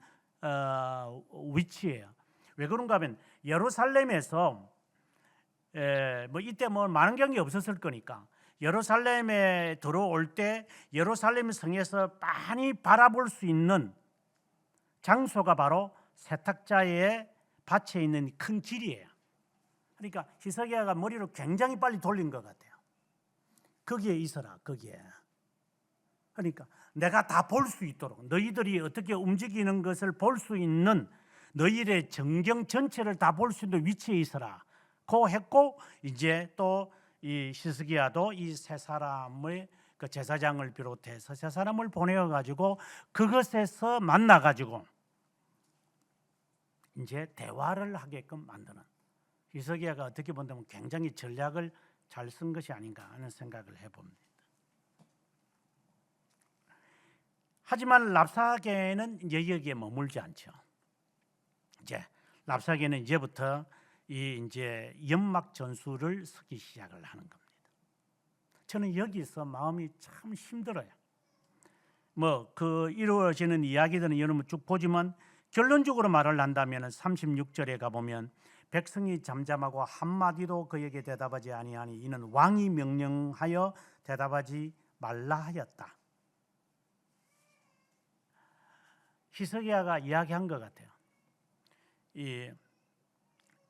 위치예요. 왜 그런가 하면 예루살렘에서 뭐 이때 뭐 많은 경이 없었을 거니까 예루살렘에 들어올 때 예루살렘 성에서 많이 바라볼 수 있는 장소가 바로 세탁자의 밭에 있는 큰 길이에요. 그러니까 히스기야가 머리를 굉장히 빨리 돌린 것 같아요. 거기에 있어라, 거기에. 그러니까 내가 다 볼 수 있도록 너희들이 어떻게 움직이는 것을 볼 수 있는 너희의 전경 전체를 다 볼 수 있는 위치에 있어라. 고 했고 이제 또 이 히스기야도 이 세 사람의 그 제사장을 비롯해서 세 사람을 보내어 가지고 그것에서 만나 가지고 이제 대화를 하게끔 만드는 히스기야가 어떻게 본다면 굉장히 전략을 잘 쓴 것이 아닌가 하는 생각을 해봅니다. 하지만 랍사게는 이제 여기에 머물지 않죠. 이제 랍사게는 이제부터 이제 연막 전술을 쓰기 시작을 하는 겁니다. 저는 여기서 마음이 참 힘들어요. 뭐 그 이루어지는 이야기들은 여러분 쭉 보지만 결론적으로 말을 한다면 36절에 가보면 백성이 잠잠하고 한마디도 그에게 대답하지 아니하니 이는 왕이 명령하여 대답하지 말라 하였다. 히스기야가 이야기한 것 같아요. 이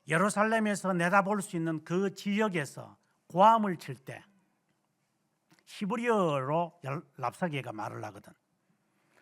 예루살렘에서 내다볼 수 있는 그 지역에서 고함을 칠 때 히브리어로 랍사게가 말을 하거든.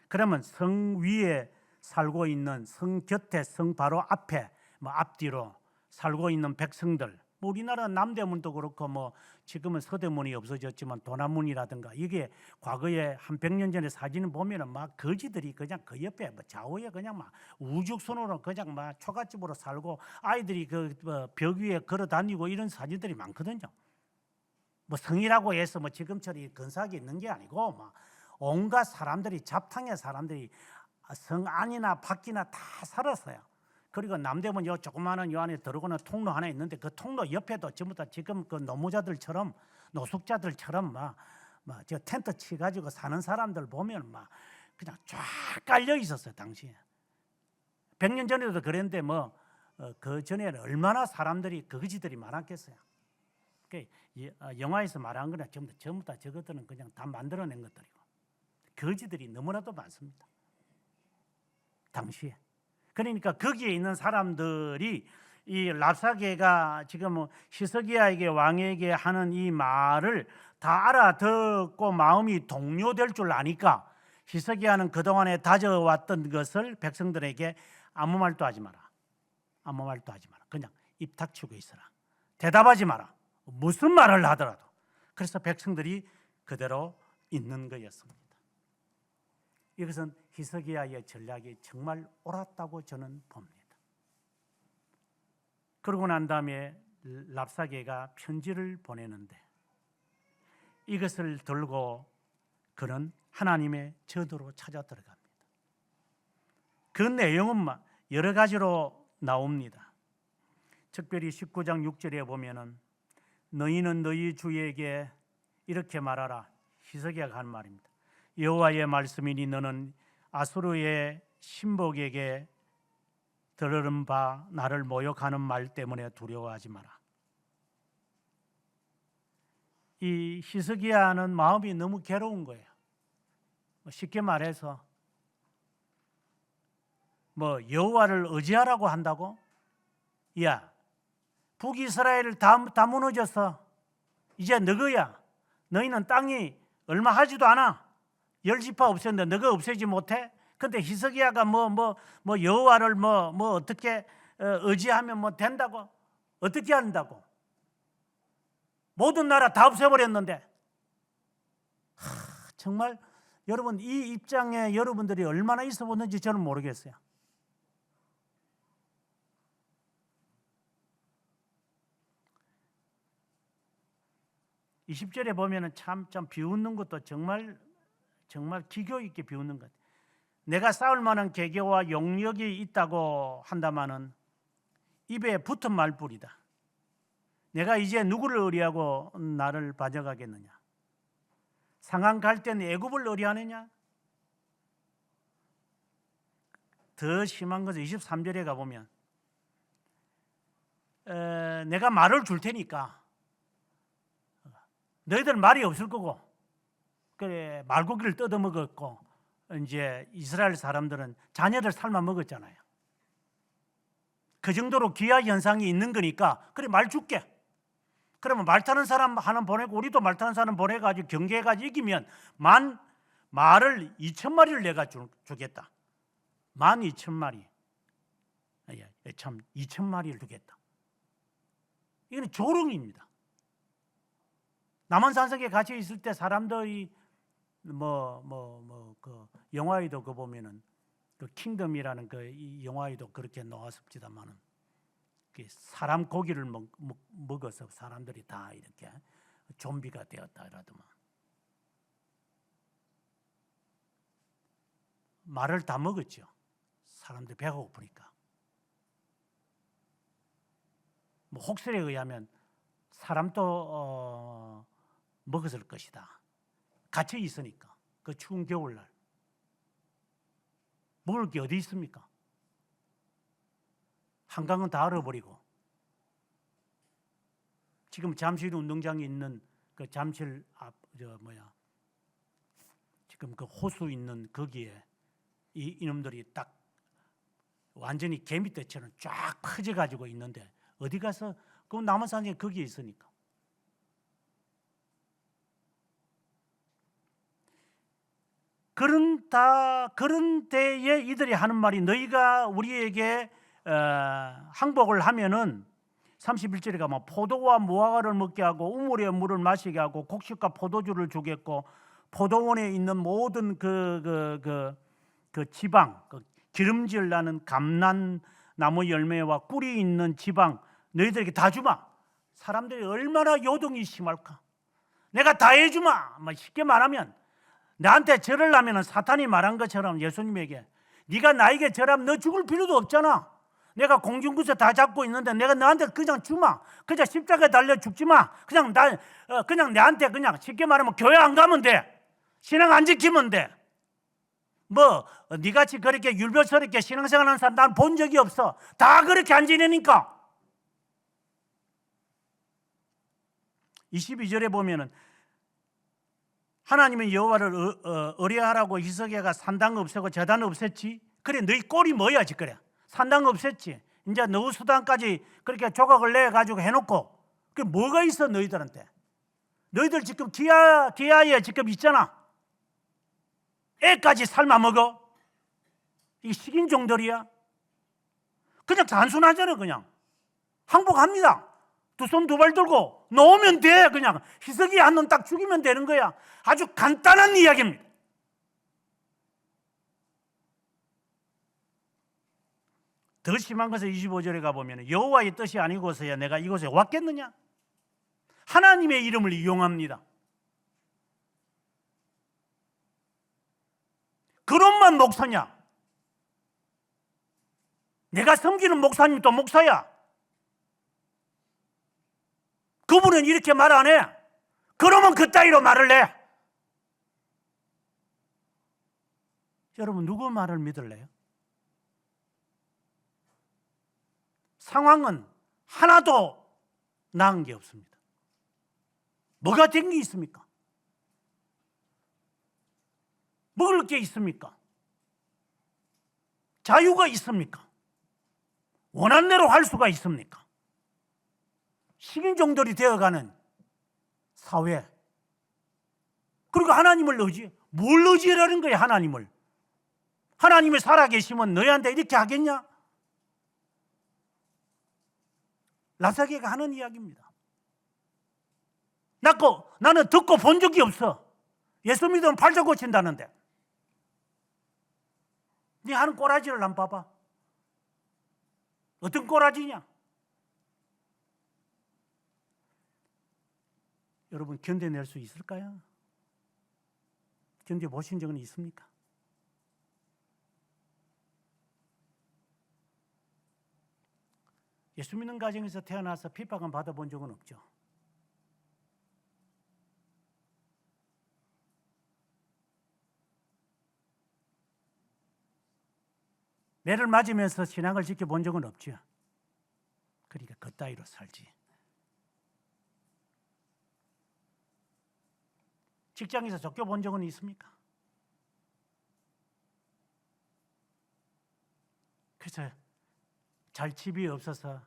그러면 성 위에 살고 있는 성 곁에 성 바로 앞에 뭐 앞뒤로 살고 있는 백성들, 뭐 우리나라 남대문도 그렇고 뭐 지금은 서대문이 없어졌지만 도남문이라든가 이게 과거에 한 100년 전에 사진을 보면은 막 거지들이 그냥 그 옆에 뭐 좌우에 그냥 막 우죽순으로 그냥 막 초가집으로 살고 아이들이 그 벽 위에 걸어 다니고 이런 사진들이 많거든요. 뭐 성이라고 해서 뭐 지금처럼 근사하게 있는 게 아니고 막 온갖 사람들이 잡탕의 사람들이 성 안이나 밖이나 다 살았어요. 그리고 남대문 요 조그마한 요 안에 들어오는 통로 하나 있는데 그 통로 옆에도 전부 다 지금 그 노무자들처럼 노숙자들처럼 막 저 텐트 치 가지고 사는 사람들 보면 막 그냥 쫙 깔려 있었어요 당시에. 100년 전에도 그랬는데 뭐 그 전에는 얼마나 사람들이 거지들이 많았겠어요. 영화에서 말한 거는 전부 다 저것들은 그냥 다 만들어낸 것들이고 거지들이 너무나도 많습니다 당시에. 그러니까 거기에 있는 사람들이 이 랍사게가 지금 히스기야에게 왕에게 하는 이 말을 다 알아듣고 마음이 동요될 줄 아니까 히스기야는 그동안에 다져왔던 것을 백성들에게 아무 말도 하지 마라. 아무 말도 하지 마라. 그냥 입 닥치고 있어라. 대답하지 마라. 무슨 말을 하더라도. 그래서 백성들이 그대로 있는 거였습니다. 이것은 히스기야의 전략이 정말 옳았다고 저는 봅니다. 그러고 난 다음에 랍사게가 편지를 보내는데 이것을 들고 그는 하나님의 저도로 찾아 들어갑니다. 그 내용은 여러 가지로 나옵니다. 특별히 19장 6절에 보면은 너희는 너희 주에게 이렇게 말하라. 히스기야가 한 말입니다. 여호와의 말씀이니 너는 아수르의 신복에게 들은 바 나를 모욕하는 말 때문에 두려워하지 마라. 이 히스기야는 마음이 너무 괴로운 거예요. 쉽게 말해서 뭐 여호와를 의지하라고 한다고? 야, 북이스라엘 다 무너졌어. 이제 너거야. 너희는 땅이 얼마 하지도 않아. 10지파 없앴는데 너가 없애지 못해? 근데 히스기야가 뭐 여호와를 어떻게 의지하면 뭐 된다고? 어떻게 한다고? 모든 나라 다 없애버렸는데. 정말 여러분 이 입장에 여러분들이 얼마나 있어 보는지 저는 모르겠어요. (20절에) 보면은 참 비웃는 것도 정말 기교 있게 비웃는 것. 내가 싸울 만한 계교와 용력이 있다고 한다마는 입에 붙은 말뿐이다. 내가 이제 누구를 의리하고 나를 반역하겠느냐? 상한 갈 때는 애굽을 의리하느냐? 더 심한 것은 23절에 가보면 내가 말을 줄 테니까 너희들 말이 없을 거고, 그래 말고기를 뜯어 먹었고, 이제 이스라엘 사람들은 자녀들 삶아 먹었잖아요. 그 정도로 기아 현상이 있는 거니까 그래 말 줄게. 그러면 말 타는 사람 하나 보내고 우리도 말 타는 사람 보내가지고 경계해가지고 이기면 말을 2,000마리를 내가 주겠다. 12,000마리. 참 2,000마리를 주겠다. 이건 조롱입니다. 남한산성에 같이 있을 때 사람들이 그 영화에도 그 보면은 그 킹덤이라는 그 이 영화에도 그렇게 나왔습니다만은 사람 고기를 먹어서 사람들이 다 이렇게 좀비가 되었다 이러더만. 말을 다 먹었죠. 사람들 배가 고프니까. 혹설에 의하면 사람도 먹었을 것이다. 갇혀 있으니까 그 추운 겨울날 먹을 게 어디 있습니까? 한강은 다 얼어버리고 지금 잠실 운동장에 있는 그 잠실 지금 그 호수 있는 거기에 이놈들이 딱 완전히 개미떼처럼 쫙 퍼져가지고 있는데 어디 가서 그 남한산에 거기에 있으니까. 그런 때에 이들이 하는 말이 너희가 우리에게 항복을 하면은 31절에 가면 포도와 무화과를 먹게 하고 우물의 물을 마시게 하고 곡식과 포도주를 주겠고 포도원에 있는 모든 그 지방, 기름질 나는 감난나무 열매와 꿀이 있는 지방 너희들에게 다 주마. 사람들이 얼마나 요동이 심할까. 내가 다 해주마. 쉽게 말하면 나한테 절을 하면 사탄이 말한 것처럼 예수님에게 네가 나에게 절하면 너 죽을 필요도 없잖아. 내가 공중구세 다 잡고 있는데 내가 너한테 그냥 주마. 그냥 십자가에 달려 죽지 마. 그냥 내한테 그냥 쉽게 말하면 교회 안 가면 돼. 신앙 안 지키면 돼. 네같이 그렇게 율법스럽게 신앙생활하는 사람 난 본 적이 없어. 다 그렇게 안 지내니까. 22절에 보면은 하나님은 여호와를 의뢰하라고 히스기야가 산당 없애고 제단 없앴지. 그래 너희 꼴이 뭐야 그래. 산당 없앴지. 이제 너우수단까지 그렇게 조각을 내가지고 해놓고 그 뭐가 있어 너희들한테. 너희들 지금 기아에 지금 있잖아. 애까지 삶아 먹어. 이 식인종들이야. 그냥 단순하잖아. 그냥 항복합니다. 두 손 두 발 들고 놓으면 돼. 그냥 희석이 한 놈 딱 죽이면 되는 거야. 아주 간단한 이야기입니다. 더 심한 것은 25절에 가보면 여호와의 뜻이 아니고서야 내가 이곳에 왔겠느냐. 하나님의 이름을 이용합니다. 그놈만 목사냐? 내가 섬기는 목사님도 목사야. 그분은 이렇게 말 안 해. 그러면 그따위로 말을 해. 여러분 누구 말을 믿을래요? 상황은 하나도 나은 게 없습니다. 뭐가 된 게 있습니까? 먹을 게 있습니까? 자유가 있습니까? 원하는 대로 할 수가 있습니까? 식인종들이 되어가는 사회. 그리고 하나님을 뭘 의지하라는 거야 하나님을. 하나님이 살아계시면 너희한테 이렇게 하겠냐? 라사게가 하는 이야기입니다. 나는 듣고 본 적이 없어. 예수 믿으면 팔자 고친다는데. 네 하는 꼬라지를 한번 봐봐. 어떤 꼬라지냐? 여러분 견뎌낼 수 있을까요? 견뎌보신 적은 있습니까? 예수 믿는 가정에서 태어나서 핍박은 받아본 적은 없죠. 매를 맞으면서 신앙을 지켜본 적은 없죠. 그러니까 그따위로 살지. 직장에서 쫓겨본 적은 있습니까? 그래서 잘 집이 없어서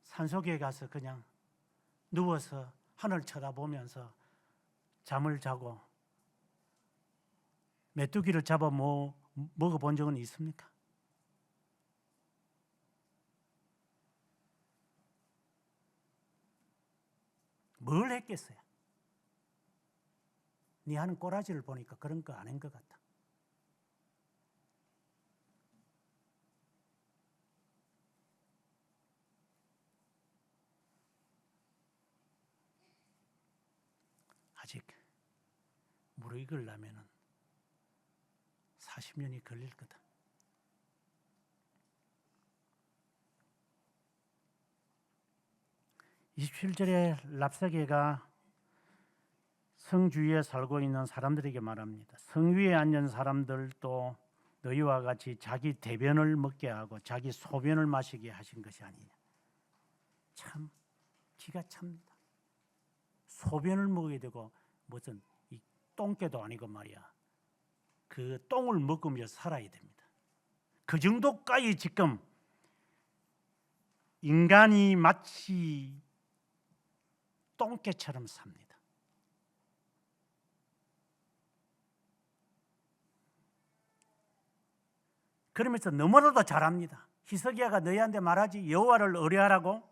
산속에 가서 그냥 누워서 하늘 쳐다보면서 잠을 자고 메뚜기를 잡아 먹어본 적은 있습니까? 뭘 했겠어요? 네 하는 꼬라지를 보니까 그런 거 아닌 것 같다. 아직 무르익으려면 40년이 걸릴 거다. (27절에) 랍사게가 성 주위에 살고 있는 사람들에게 말합니다. 성 위에 앉은 사람들도 너희와 같이 자기 대변을 먹게 하고 자기 소변을 마시게 하신 것이 아니냐. 참 기가 찹니다. 소변을 먹어야 되고 무슨 이 똥개도 아니고 말이야. 그 똥을 먹으며 살아야 됩니다. 그 정도까지 지금 인간이 마치 똥개처럼 삽니다. 그러면서 너무나도 잘합니다. 히스기야가 너희한테 말하지 여호와를 의뢰하라고?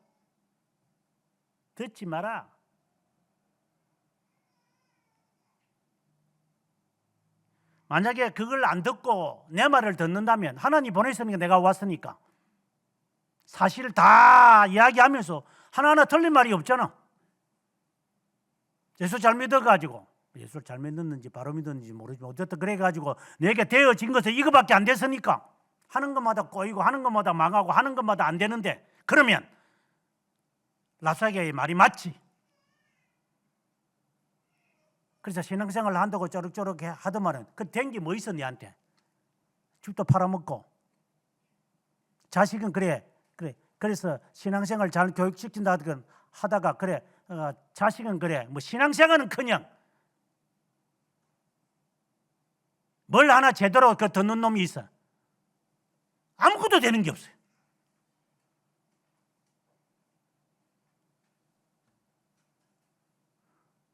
듣지 마라. 만약에 그걸 안 듣고 내 말을 듣는다면 하나님 보내셨으니까 내가 왔으니까 사실 다 이야기하면서 하나하나 틀린 말이 없잖아. 예수 잘 믿어가지고 예수를 잘 믿었는지 바로 믿었는지 모르지만 어쨌든 그래가지고 내게 되어진 것은 이거밖에 안 됐으니까 하는 것마다 꼬이고 하는 것마다 망하고 하는 것마다 안 되는데 그러면 랍사게의 말이 맞지. 그래서 신앙생활을 한다고 쪼륵쪼륵 하더만은 그 된 게 뭐 있어 니한테. 집도 팔아먹고 자식은 그래 그래서 신앙생활 잘 교육시킨다 하다가 그래 자식은 그래 뭐 신앙생활은 그냥 뭘 하나 제대로 그 듣는 놈이 있어. 아무것도 되는 게 없어요.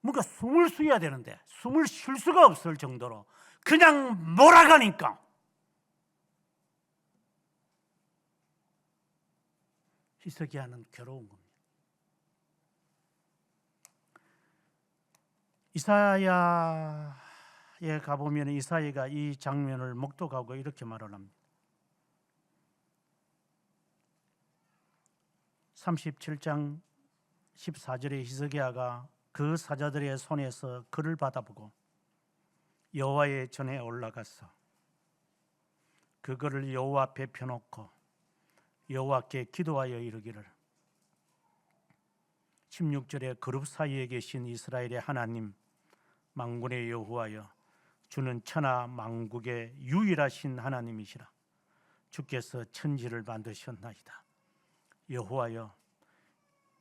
뭔가 숨을 쉬어야 되는데 숨을 쉴 수가 없을 정도로 그냥 몰아가니까 히스기야는 괴로운 겁니다. 이사야에 가보면 이사야가 이 장면을 목독하고 이렇게 말을 합니다. 37장 14절에 히스기야가 그 사자들의 손에서 글을 받아보고 여호와의 전에 올라가서 그 글을 여호와 앞에 펴놓고 여호와께 기도하여 이르기를 16절에 그룹 사이에 계신 이스라엘의 하나님 만군의 여호와여 주는 천하 만국의 유일하신 하나님이시라. 주께서 천지를 만드셨나이다. 여호와여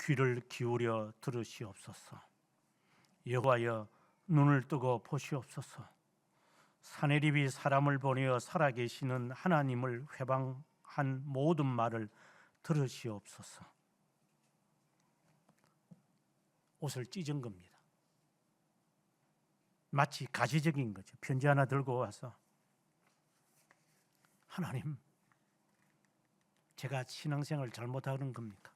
귀를 기울여 들으시옵소서. 여호와여 눈을 뜨고 보시옵소서. 사내립이 사람을 보내어 살아계시는 하나님을 회방한 모든 말을 들으시옵소서. 옷을 찢은 겁니다. 마치 가시적인 거죠. 편지 하나 들고 와서 하나님 제가 신앙생활 잘못하는 겁니까?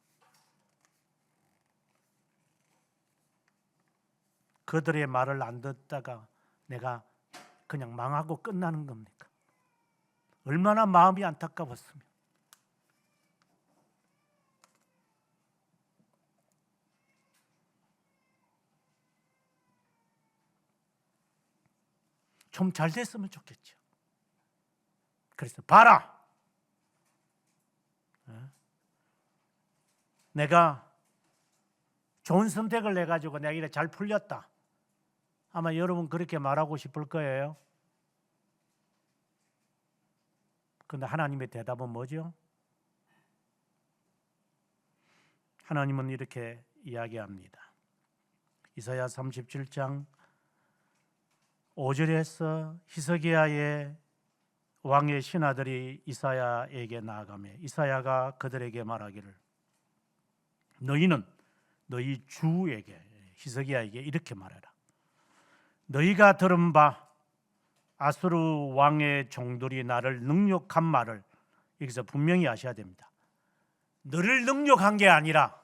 그들의 말을 안 듣다가 내가 그냥 망하고 끝나는 겁니까? 얼마나 마음이 안타까웠으면. 좀 잘 됐으면 좋겠죠. 그래서 봐라. 내가 좋은 선택을 해가지고 내가 이래 잘 풀렸다. 아마 여러분 그렇게 말하고 싶을 거예요. 그런데 하나님의 대답은 뭐죠? 하나님은 이렇게 이야기합니다. 이사야 37장 5절에서 히스기야의 왕의 신하들이 이사야에게 나아가며 이사야가 그들에게 말하기를 너희는 너희 주에게 히스기야에게 이렇게 말해라. 너희가 들은 바 아수르 왕의 종들이 나를 능욕한 말을 여기서 분명히 아셔야 됩니다. 너를 능욕한 게 아니라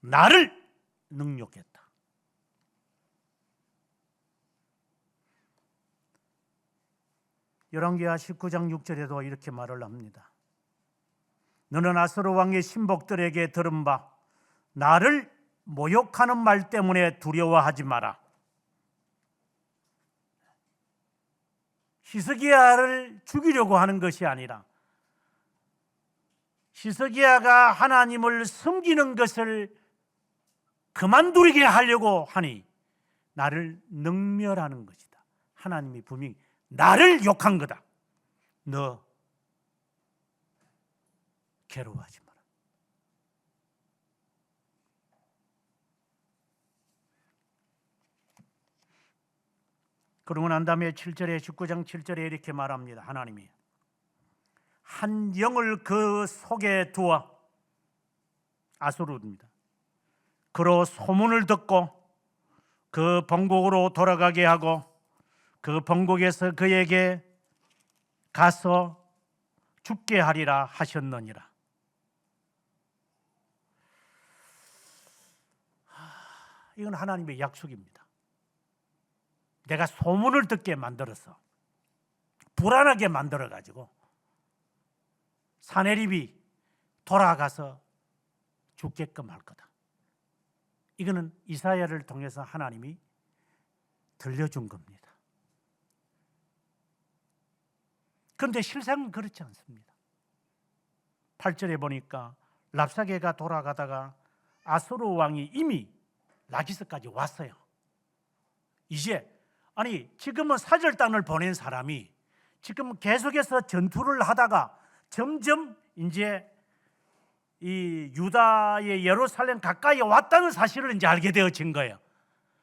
나를 능욕했다. 열왕기하 19장 6절에도 이렇게 말을 합니다. 너는 아수르 왕의 신복들에게 들은 바 나를 모욕하는 말 때문에 두려워하지 마라. 히스기야를 죽이려고 하는 것이 아니라 히스기야가 하나님을 섬기는 것을 그만두게 하려고 하니 나를 능멸하는 것이다. 하나님이 분명히 나를 욕한 거다. 너 괴로워하지 마라. 그러고 난 다음에 7절에 19장 7절에 이렇게 말합니다. 하나님이 한 영을 그 속에 두어 아수르입니다. 그로 소문을 듣고 그 본국으로 돌아가게 하고 그 본국에서 그에게 가서 죽게 하리라 하셨느니라. 이건 하나님의 약속입니다. 내가 소문을 듣게 만들어서 불안하게 만들어가지고 사내립이 돌아가서 죽게끔 할 거다. 이거는 이사야를 통해서 하나님이 들려준 겁니다. 그런데 실상은 그렇지 않습니다. 8절에 보니까 랍사게가 돌아가다가 아수르 왕이 이미 라기스까지 왔어요. 이제 지금은 사절단을 보낸 사람이 지금 계속해서 전투를 하다가 점점 이제 이 유다의 예루살렘 가까이 왔다는 사실을 이제 알게 되어진 거예요.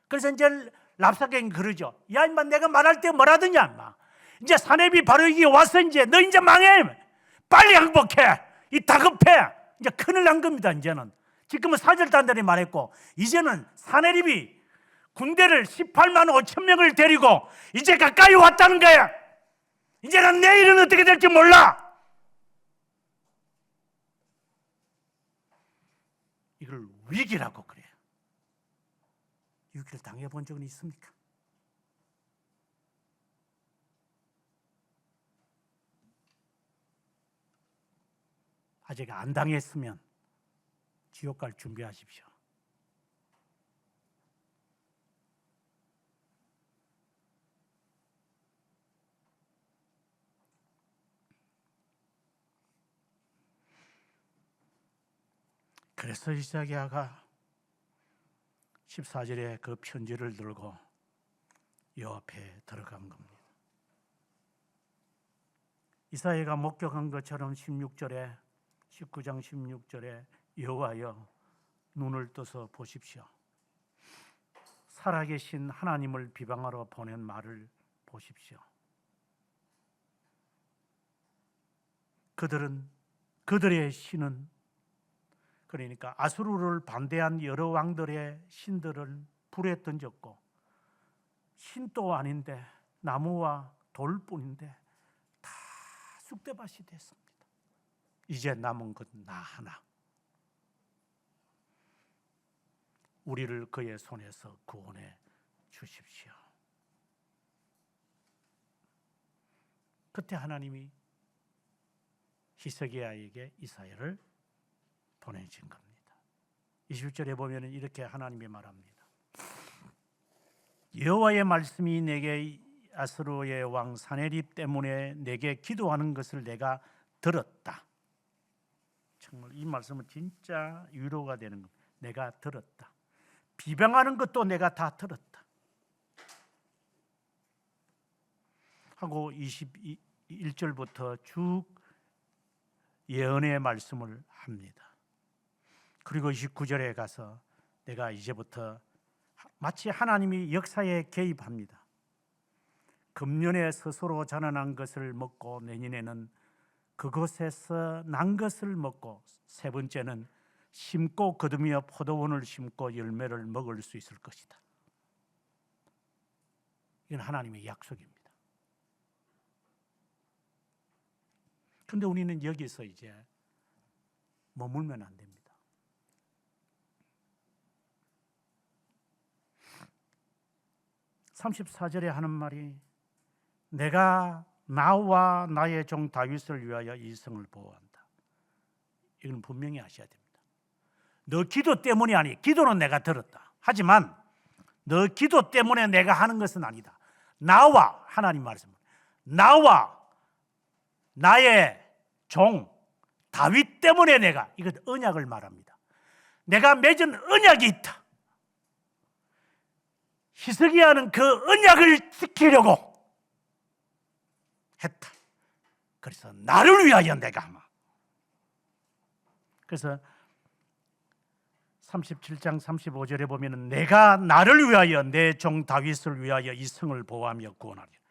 그래서 이제 랍사게는 그러죠. 야 인마 내가 말할 때 뭐라더냐 인마. 이제 사내비 바로 여기 와서 이제 너 이제 망해. 빨리 항복해. 이 다급해. 이제 큰일 난 겁니다. 이제는 지금은 사절단들이 말했고 이제는 사내립이 군대를 18만 5천 명을 데리고 이제 가까이 왔다는 거야. 이제는 내일은 어떻게 될지 몰라. 이걸 위기라고 그래요. 위기를 당해본 적은 있습니까? 아직 안 당했으면 지옥 갈 준비하십시오. 그래서 이사야가 14절에 그 편지를 들고 여 앞에 들어간 겁니다. 이사야가 목격한 것처럼 16장 16절에 여호와여 눈을 떠서 보십시오. 살아계신 하나님을 비방하러 보낸 말을 보십시오. 그들의 신은 그러니까 아수르를 반대한 여러 왕들의 신들을 불에 던졌고 신도 아닌데 나무와 돌뿐인데 다 쑥대밭이 됐습니다. 이제 남은 건 나 하나. 우리를 그의 손에서 구원해 주십시오. 그때 하나님이 히스기야에게 이사야를 보내신 겁니다. 20절에 보면 이렇게 하나님이 말합니다. 여호와의 말씀이 내게 아수르의 왕 사네립 때문에 내게 기도하는 것을 내가 들었다. 자, 정말 이 말씀은 진짜 위로가 되는 겁니다. 내가 들었다. 비방하는 것도 내가 다 들었다. 하고 21절부터 쭉 예언의 말씀을 합니다. 그리고 29절에 가서 내가 이제부터 마치 하나님이 역사에 개입합니다. 금년에 스스로 자라난 것을 먹고 내년에는 그것에서 난 것을 먹고 세 번째는 심고 거두며 포도원을 심고 열매를 먹을 수 있을 것이다. 이건 하나님의 약속입니다. 그런데 우리는 여기서 이제 머물면 안 됩니다. 34절에 하는 말이 내가 나와 나의 종 다윗을 위하여 이 성을 보호한다. 이건 분명히 아셔야 됩니다. 너 기도 때문이 아니, 기도는 내가 들었다. 하지만 너 기도 때문에 내가 하는 것은 아니다. 나와, 하나님 말씀, 나와 나의 종 다윗 때문에 내가, 이것 언약을 말합니다. 내가 맺은 언약이 있다. 히스기야는 그 언약을 지키려고 했다. 그래서 나를 위하여 내가 하마. 그래서 37장 35절에 보면은 내가 나를 위하여 내 종 다윗을 위하여 이 성을 보호하며 구원하리라.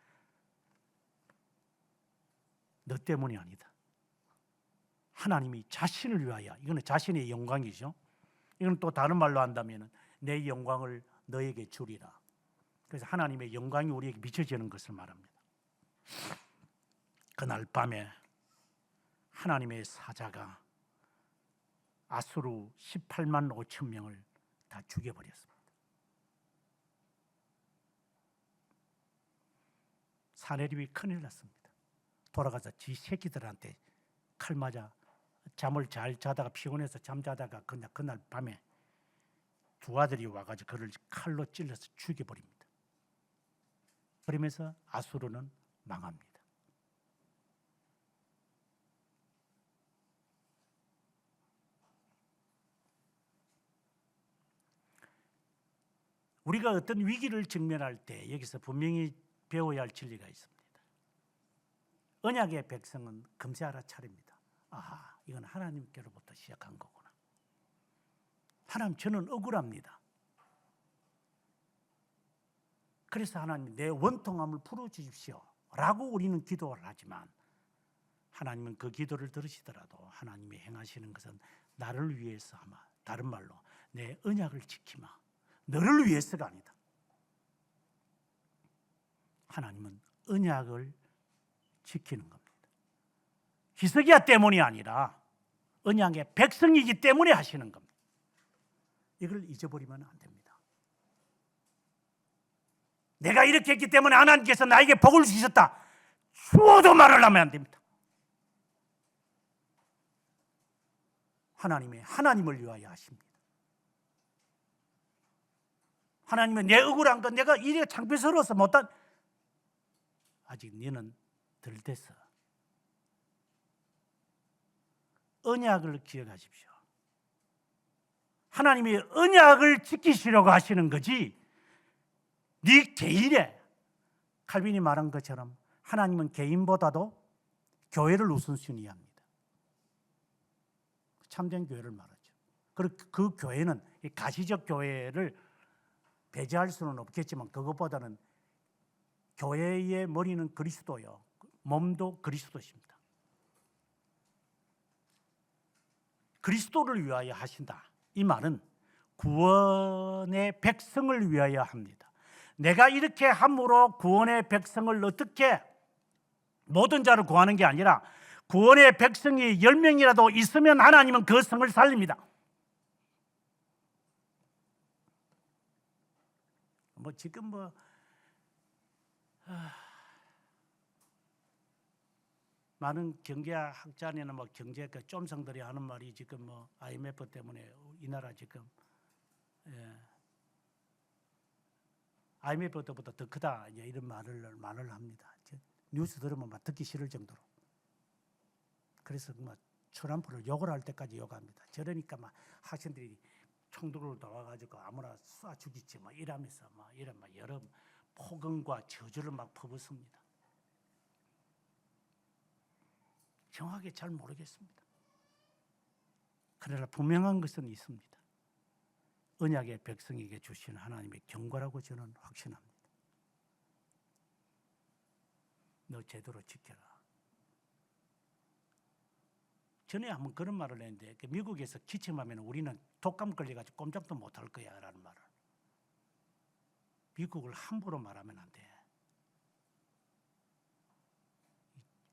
너 때문이 아니다. 하나님이 자신을 위하여, 이거는 자신의 영광이죠. 이건 또 다른 말로 한다면 내 영광을 너에게 주리라. 그래서 하나님의 영광이 우리에게 비춰지는 것을 말합니다. 그날 밤에 하나님의 사자가 아수르 18만 5천 명을 다 죽여버렸습니다. 사내립이 큰일 났습니다. 돌아가서 지 새끼들한테 칼 맞아 잠을 잘 자다가 피곤해서 잠자다가 그날 밤에 두 아들이 와가지고 그를 칼로 찔러서 죽여버립니다. 그러면서 아수르는 망합니다. 우리가 어떤 위기를 직면할 때 여기서 분명히 배워야 할 진리가 있습니다. 언약의 백성은 금세 알아차립니다. 아, 이건 하나님께로부터 시작한 거구나. 하나님, 저는 억울합니다. 그래서 하나님, 내 원통함을 풀어주십시오 라고 우리는 기도를 하지만 하나님은 그 기도를 들으시더라도 하나님이 행하시는 것은 나를 위해서 하마, 다른 말로 내 언약을 지키마, 너를 위해서가 아니다. 하나님은 언약을 지키는 겁니다. 히스기야 때문이 아니라 언약의 백성이기 때문에 하시는 겁니다. 이걸 잊어버리면 안 됩니다. 내가 이렇게 했기 때문에 하나님께서 나에게 복을 주셨다, 주어도 말을 하면 안 됩니다. 하나님을 위하여 하십니다. 하나님은 내 억울한 것, 내가 이래 창피스러워서 못한, 아직 너는 덜 됐어. 언약을 기억하십시오. 하나님이 언약을 지키시려고 하시는 거지 네 개인에, 칼빈이 말한 것처럼 하나님은 개인보다도 교회를 우선순위 합니다. 참된 교회를 말하죠. 그리고 그 교회는 가시적 교회를 배제할 수는 없겠지만 그것보다는 교회의 머리는 그리스도요, 몸도 그리스도십니다. 그리스도를 위하여 하신다, 이 말은 구원의 백성을 위하여 합니다. 내가 이렇게 함으로 구원의 백성을 어떻게 모든 자를 구하는 게 아니라 구원의 백성이 10명이라도 있으면 하나님은 그 성을 살립니다. 지금 많은 경제학자나 경제 쫌성들이 하는 말이 지금 IMF 때문에 이 나라 지금 IMF 때보다 더 크다, 이런 말을 합니다. 뉴스 들으면 막 듣기 싫을 정도로. 그래서 트럼프를 욕을 할 때까지 욕합니다. 저러니까 막 학생들이 총들로 나와가지고 아무나 쏴 죽이지 뭐 이러면서 막 이런 막 여러 폭언과 저주를 막 퍼붓습니다. 정확하게 잘 모르겠습니다. 그러나 분명한 것은 있습니다. 언약의 백성에게 주신 하나님의 경고라고 저는 확신합니다. 너 제대로 지켜라. 전에 한번 그런 말을 했는데 미국에서 기침하면 우리는 독감 걸려가지고 꼼짝도 못할 거야 라는 말을. 미국을 함부로 말하면 안 돼.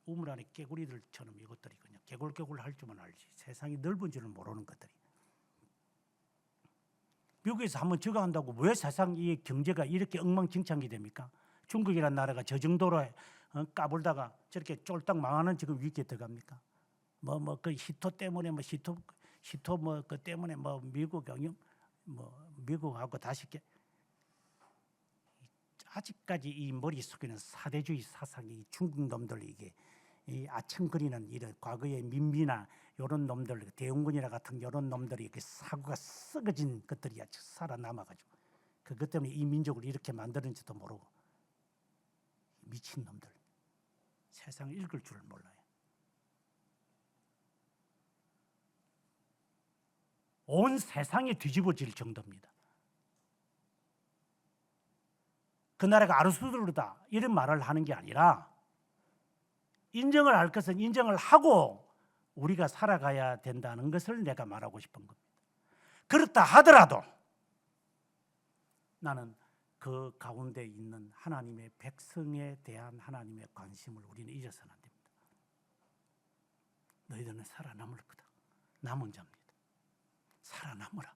우물 안에 개구리들처럼 이것들이 그냥 개굴개굴 할 줄만 알지 세상이 넓은 줄은 모르는 것들이. 미국에서 한번 저거 한다고 왜 세상 이 경제가 이렇게 엉망진창이 됩니까? 중국이라는 나라가 저 정도로 까불다가 저렇게 쫄딱 망하는 지금 위기에 들어갑니까? 그 히토 때문에 히토 그 때문에 미국 경영 미국하고 다시 아직까지 이 머릿속에는 사대주의 사상이 중국 놈들 이게 이 아첨거리는 이런 과거의 민비나 이런 놈들 대웅군이라 같은 이런 놈들이 이렇게 사고가 썩어진 것들이 아직 살아남아가지고 그것 때문에 이 민족을 이렇게 만드는지도 모르고 미친 놈들 세상 읽을 줄 몰라요. 온 세상이 뒤집어질 정도입니다. 그 나라가 아르수르다 이런 말을 하는 게 아니라 인정을 할 것은 인정을 하고 우리가 살아가야 된다는 것을 내가 말하고 싶은 겁니다. 그렇다 하더라도 나는 그 가운데 있는 하나님의 백성에 대한 하나님의 관심을 우리는 잊어서는 안 됩니다. 너희들은 살아남을 거다. 남은 자입니다. 살아남으라.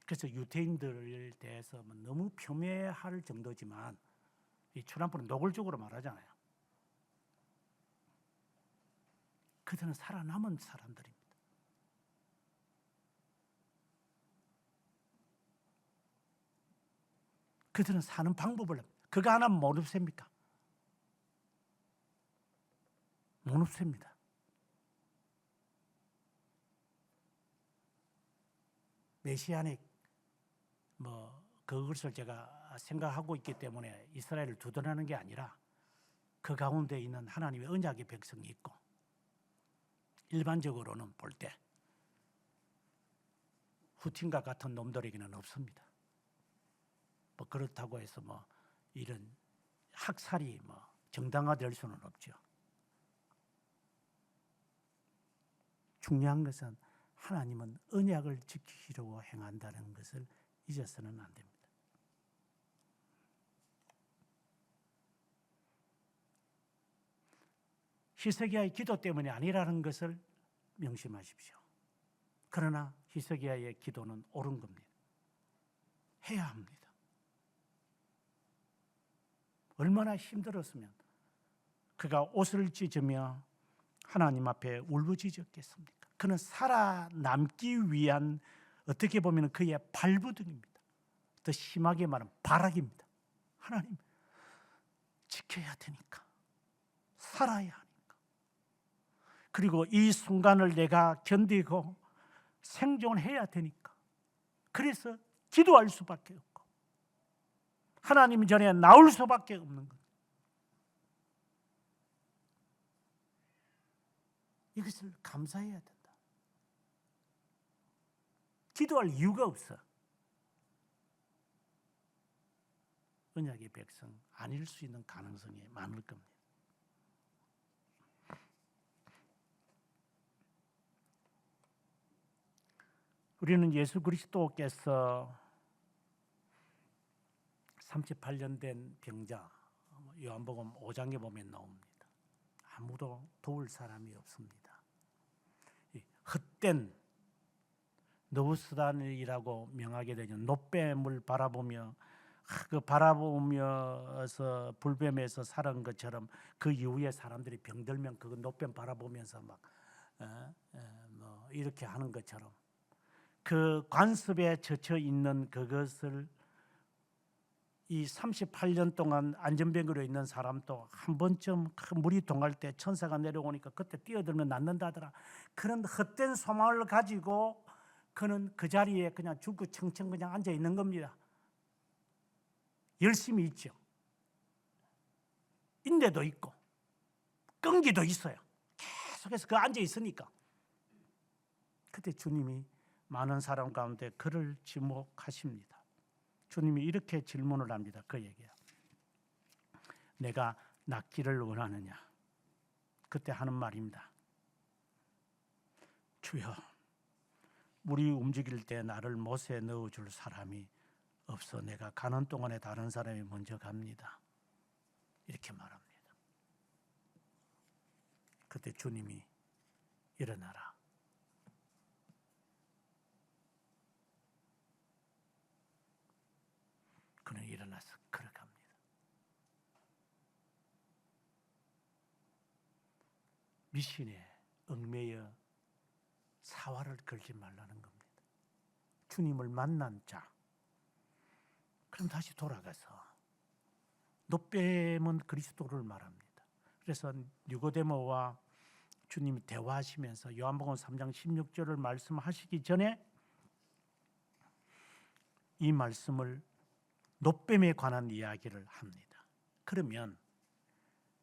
그래서 유대인들에 대해서 너무 폄훼할 정도지만 이 트럼프는 노골적으로 말하잖아요. 그들은 살아남은 사람들입니다. 그들은 사는 방법을 그거 하나 못 없앱니까? 못 없앱니다. 메시아닉 그것을 제가 생각하고 있기 때문에 이스라엘을 두둔하는 게 아니라 그 가운데 있는 하나님의 언약의 백성이 있고 일반적으로는 볼 때 후틴과 같은 놈들에게는 없습니다. 그렇다고 해서 이런 학살이 정당화될 수는 없죠. 중요한 것은 하나님은 언약을 지키려고 행한다는 것을 잊어서는 안 됩니다. 히스기야의 기도 때문이 아니라는 것을 명심하십시오. 그러나 히스기야의 기도는 옳은 겁니다. 해야 합니다. 얼마나 힘들었으면 그가 옷을 찢으며 하나님 앞에 울부짖었겠습니까? 그는 살아남기 위한 어떻게 보면 그의 발버둥입니다. 더 심하게 말하면 발악입니다. 하나님 지켜야 되니까 살아야 하니까 그리고 이 순간을 내가 견디고 생존해야 되니까 그래서 기도할 수밖에 없고 하나님 전에 나올 수밖에 없는 것. 이것을 감사해야 된다. 기도할 이유가 없어. 언약의 백성 아닐 수 있는 가능성이 많을 겁니다. 우리는 예수 그리스도께서 38년 된 병자 요한복음 5장에 보면 나옵니다. 아무도 도울 사람이 없습니다. 헛된 너부스단이라고 명하게 되죠. 놋뱀을 바라보며 바라보면서 불뱀에서 살은 것처럼 그 이후에 사람들이 병들면 그 놋뱀 바라보면서 이렇게 하는 것처럼 그 관습에 젖혀 있는 그것을 이 38년 동안 안전뱅이로 있는 사람도 한 번쯤 큰 물이 동할 때 천사가 내려오니까 그때 뛰어들면 낫는다더라. 그런 헛된 소망을 가지고 그는 그 자리에 그냥 주구청청 그냥 앉아 있는 겁니다. 열심히 있죠. 인내도 있고 끈기도 있어요. 계속해서 그 앉아 있으니까. 그때 주님이 많은 사람 가운데 그를 지목하십니다. 주님이 이렇게 질문을 합니다. 그에게 내가 낫기를 원하느냐? 그때 하는 말입니다. 주여, 물이 움직일 때 나를 못에 넣어줄 사람이 없어 내가 가는 동안에 다른 사람이 먼저 갑니다. 이렇게 말합니다. 그때 주님이 일어나라. 그는 일어나서 걸어갑니다. 미신에 얽매여 사활을 걸지 말라는 겁니다. 주님을 만난 자. 그럼 다시 돌아가서 노뱀은 그리스도를 말합니다. 그래서 니고데모와 주님이 대화하시면서 요한복음 3장 16절을 말씀하시기 전에 이 말씀을 노뱀에 관한 이야기를 합니다. 그러면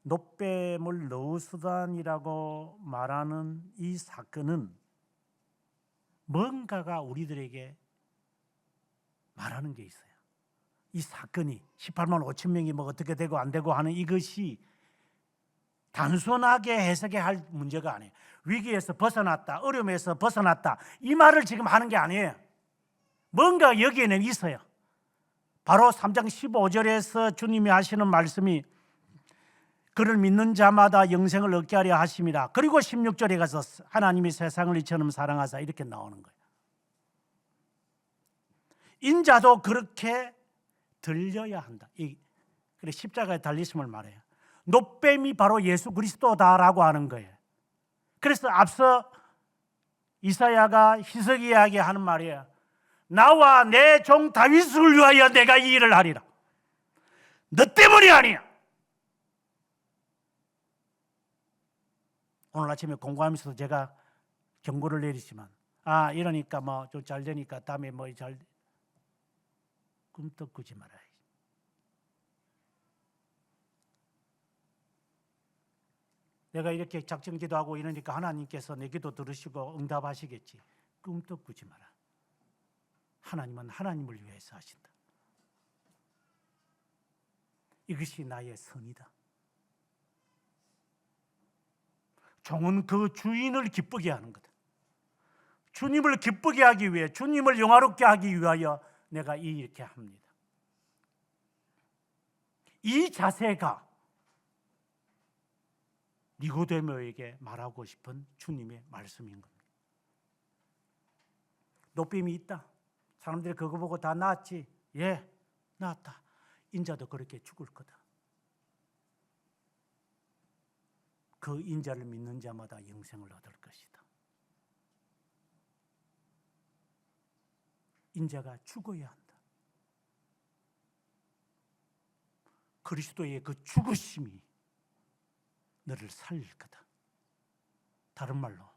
노뱀을 너우수단이라고 말하는 이 사건은 뭔가가 우리들에게 말하는 게 있어요. 이 사건이 18만 5천 명이 뭐 어떻게 되고 안 되고 하는 이것이 단순하게 해석해야 할 문제가 아니에요. 위기에서 벗어났다, 어려움에서 벗어났다, 이 말을 지금 하는 게 아니에요. 뭔가 여기에는 있어요. 바로 3장 15절에서 주님이 하시는 말씀이 그를 믿는 자마다 영생을 얻게 하려 하심이라. 그리고 16절에 가서 하나님이 세상을 이처럼 사랑하사 이렇게 나오는 거예요. 인자도 그렇게 들려야 한다. 그래 십자가에 달리심을 말해요. 노뱀이 바로 예수 그리스도다라고 하는 거예요. 그래서 앞서 이사야가 히스기야에게 하는 말이에요. 나와 내 종 다윗을 위하여 내가 이 일을 하리라. 너 때문이 아니야. 오늘 아침에 공부하면서도 제가 경고를 내리지만 이러니까 뭐 좀 잘 되니까 다음에 뭐 잘 꿈떡 꾸지 말아야지. 내가 이렇게 작정 기도하고 이러니까 하나님께서 내 기도 들으시고 응답하시겠지. 꿈떡 꾸지 마라. 하나님은 하나님을 위해서 하신다. 이것이 나의 선이다. 종은 그 주인을 기쁘게 하는 거다. 주님을 기쁘게 하기 위해, 주님을 영화롭게 하기 위하여 내가 이렇게 합니다. 이 자세가 니고데모에게 말하고 싶은 주님의 말씀인 겁니다. 노뱀이 있다. 사람들이 그거 보고 다 나았지. 예, 나았다. 인자도 그렇게 죽을 거다. 그 인자를 믿는 자마다 영생을 얻을 것이다. 인자가 죽어야 한다. 그리스도의 그 죽으심이 너를 살릴 거다. 다른 말로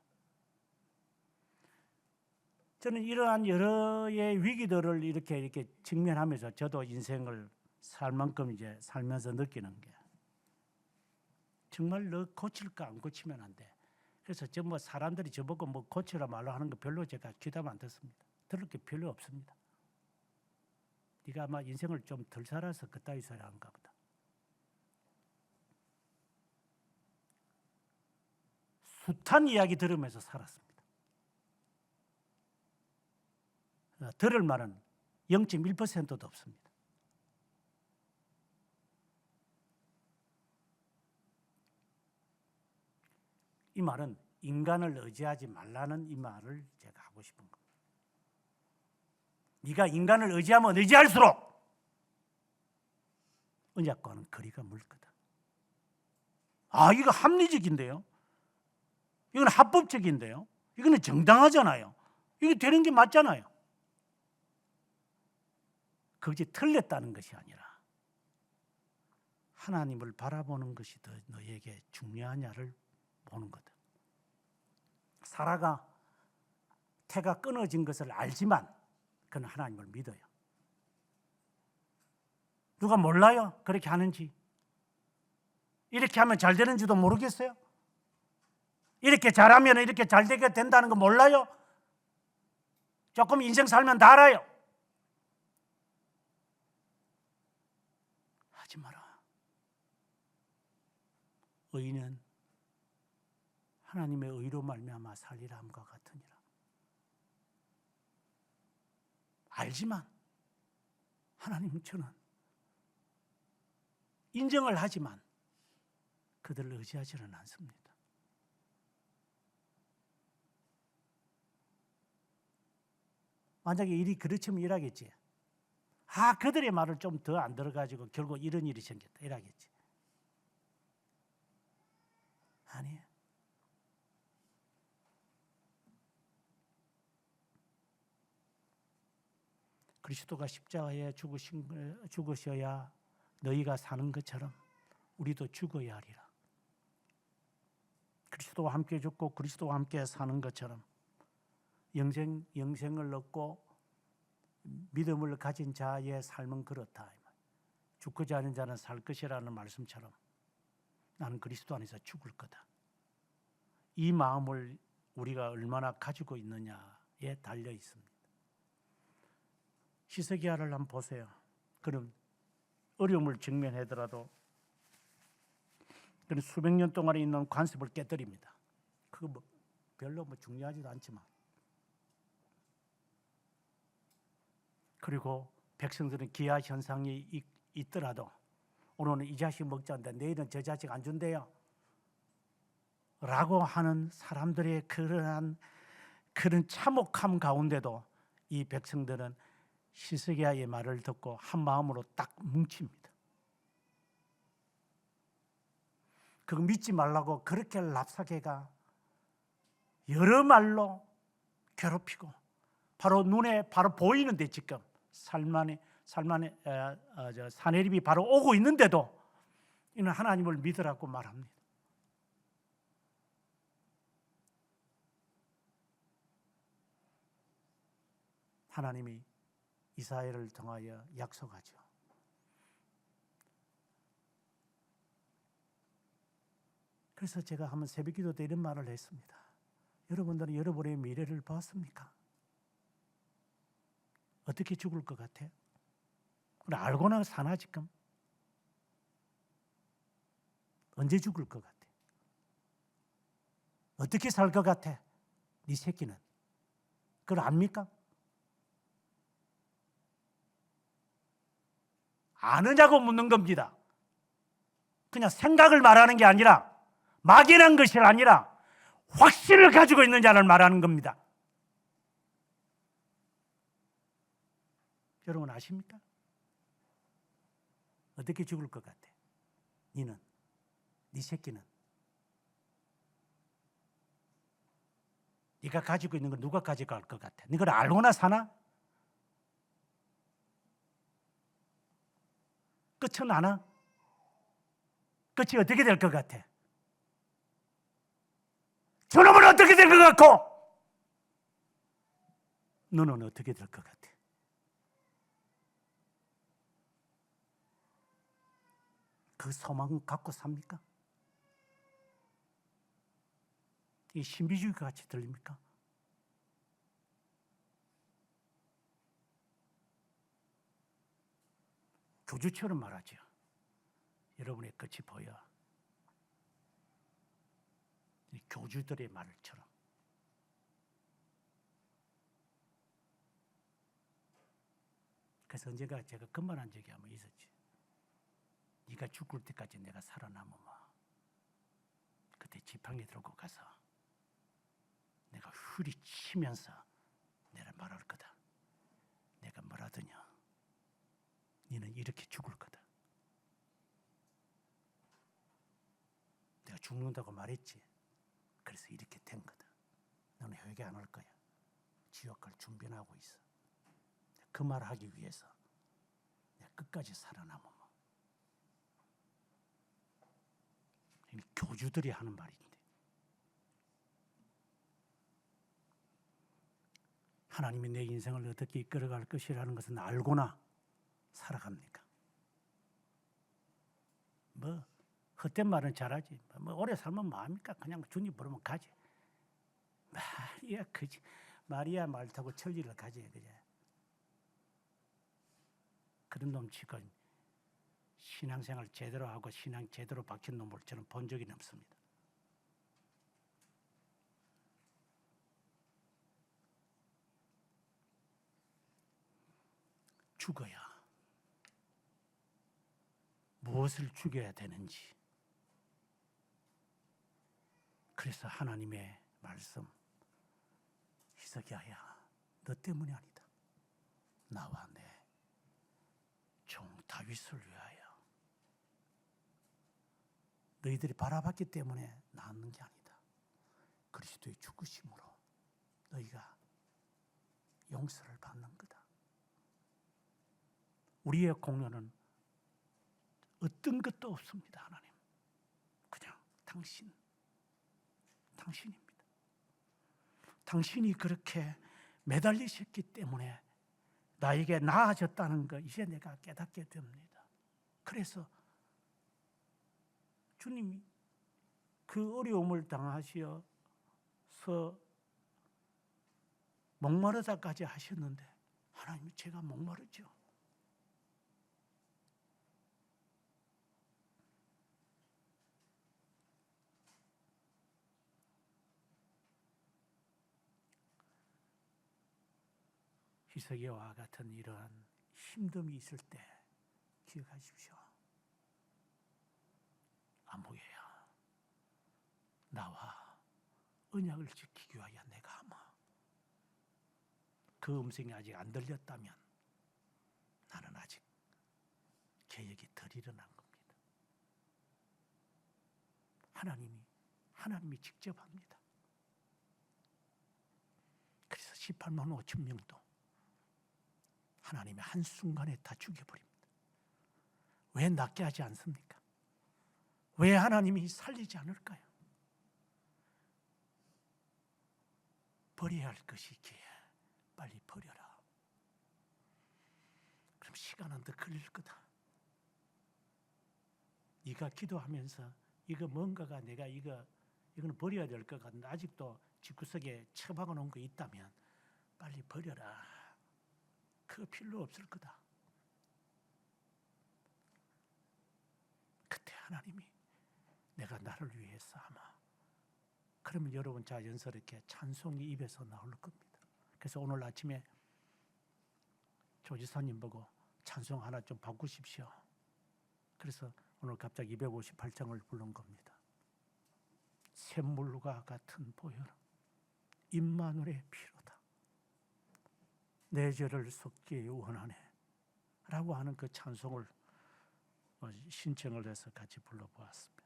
저는 이러한 여러의 위기들을 이렇게 직면하면서 저도 인생을 살 만큼 이제 살면서 느끼는 게 정말 너 고칠까 안 고치면 안 돼. 그래서 저 뭐 사람들이 저보고 뭐 고치라 말로 하는 거 별로 제가 귀담 안 듣습니다. 들을 게 별로 없습니다. 네가 아마 인생을 좀 덜 살아서 그따위 소리 하는가 보다. 숱한 이야기 들으면서 살았습니다. 들을 말은 0.1%도 없습니다. 이 말은 인간을 의지하지 말라는 이 말을 제가 하고 싶은 겁니다. 네가 인간을 의지하면 의지할수록 언약과는 거리가 멀 거다. 이거 합리적인데요. 이건 합법적인데요. 이거는 정당하잖아요. 이게 되는 게 맞잖아요. 그것이 틀렸다는 것이 아니라 하나님을 바라보는 것이 더 너에게 중요하냐를 보는 거다. 사라가 태가 끊어진 것을 알지만 그는 하나님을 믿어요. 누가 몰라요? 그렇게 하는지. 이렇게 하면 잘 되는지도 모르겠어요? 이렇게 잘하면 이렇게 잘 되게 된다는 거 몰라요? 조금 인생 살면 다 알아요. 하지 마라. 의인은 하나님의 의로 말미암아 살리라 함과 같으니라. 알지만 하나님은 저는 인정을 하지만 그들을 의지하지는 않습니다. 만약에 일이 그렇지면 이라겠지. 그들의 말을 좀 더 안 들어가지고 결국 이런 일이 생겼다 이라겠지. 아니, 그리스도가 십자가에 죽으셔야 너희가 사는 것처럼 우리도 죽어야 하리라. 그리스도와 함께 죽고 그리스도와 함께 사는 것처럼 영생을 얻고 믿음을 가진 자의 삶은 그렇다. 죽고자 하는 자는 살 것이라는 말씀처럼 나는 그리스도 안에서 죽을 거다. 이 마음을 우리가 얼마나 가지고 있느냐에 달려 있습니다. 히스기야를 한번 보세요. 그는 어려움을 직면하더라도 그는 수백 년 동안에 있는 관습을 깨뜨립니다. 그거 별로 중요하지도 않지만, 그리고 백성들은 기아 현상이 있더라도 오늘은 이 자식 먹자는데 내일은 저 자식 안 준대요 라고 하는 사람들의 그런 참혹함 가운데도 이 백성들은 히스기야의 말을 듣고 한 마음으로 딱 뭉칩니다. 그거 믿지 말라고 그렇게 랍사게가 여러 말로 괴롭히고 바로 눈에 바로 보이는데 지금 사내립이 바로 오고 있는데도 이는 하나님을 믿으라고 말합니다. 하나님이 이스라엘을 통하여 약속하죠. 그래서 제가 한번 새벽기도 때 이런 말을 했습니다. 여러분들은 여러분의 미래를 봤습니까? 어떻게 죽을 것 같아? 알고나 사나 지금? 언제 죽을 것 같아? 어떻게 살 것 같아? 네 새끼는 그걸 압니까? 아느냐고 묻는 겁니다. 그냥 생각을 말하는 게 아니라 막연한 것이 아니라 확신을 가지고 있느냐를 말하는 겁니다. 여러분 아십니까? 어떻게 죽을 것 같아? 니는, 네 새끼는. 네가 가지고 있는 걸 누가 가져갈 것 같아? 네가 알고나 사나? 끝은 아나? 끝이 어떻게 될 것 같아? 저놈은 어떻게 될 것 같고? 너는 어떻게 될 것 같아? 그 소망 갖고 삽니까? 이 신비주의 같이 들립니까? 교주처럼 말하죠. 여러분의 끝이 보여. 이 교주들의 말처럼. 그래서 언젠가 제가 그 말 한 적이 한번 있었지. 네가 죽을 때까지 내가 살아남으면 그때 지팡이 들고 가서 내가 후리치면서 내가 말할 거다. 내가 뭐라더냐. 너는 이렇게 죽을 거다. 내가 죽는다고 말했지. 그래서 이렇게 된 거다. 너는 회개 안 할 거야. 지옥 갈 준비는 하고 있어. 그 말을 하기 위해서 내가 끝까지 살아남으면 교주들이 하는 말인데, 하나님이 내 인생을 어떻게 이끌어갈 것이라는 것은 알고나 살아갑니까? 뭐 헛된 말은 잘하지. 뭐 오래 살면 뭐합니까? 그냥 주님 부르면 가지. 마리아 그지. 마리아 말 타고 천리를 가지. 그제. 그런 놈치고 신앙생활 제대로 하고 신앙 제대로 박힌 놈을 저는 본 적이 없습니다. 죽어야, 무엇을 죽여야 되는지. 그래서 하나님의 말씀, 히스기야야, 너 때문이 아니다. 나와 내 종 다윗을 위하여, 너희들이 바라봤기 때문에 낳는 게 아니다. 그리스도의 죽으심으로 너희가 용서를 받는 거다. 우리의 공로는 어떤 것도 없습니다. 하나님, 그냥 당신입니다. 당신이 그렇게 매달리셨기 때문에 나에게 나아졌다는 거 이제 내가 깨닫게 됩니다. 그래서 주님이 그 어려움을 당하셔서 목마르다까지 하셨는데, 하나님이 제가 목마르죠. 히스기야와 같은 이러한 힘듦이 있을 때 기억하십시오. 아무개야, 나와 언약을 지키기 위하여 내가 아마 그 음성이 아직 안 들렸다면 나는 아직 계획이 덜 일어난 겁니다. 하나님이 직접 합니다. 그래서 18만 5천 명도 하나님의 한순간에 다 죽여버립니다. 왜 낫게 하지 않습니까? 왜 하나님이 살리지 않을까요? 버려야 할 것이 있기에 빨리 버려라. 그럼 시간은 더 걸릴 거다. 네가 기도하면서 이거 뭔가가 내가 이거는 버려야 될 것 같은데 아직도 집구석에 처박아 놓은 거 있다면 빨리 버려라. 그거 필요 없을 거다. 그때 하나님이 내가 나를 위해서 아마, 그러면 여러분 자연스럽게 찬송이 입에서 나올 겁니다. 그래서 오늘 아침에 조지사님 보고 찬송 하나 좀 바꾸십시오. 그래서 오늘 갑자기 258장을 부른 겁니다. 샘물과 같은 보혈 임마누엘의 피로다. 내 죄를 속기 원하네 라고 하는 그 찬송을 신청을 해서 같이 불러보았습니다.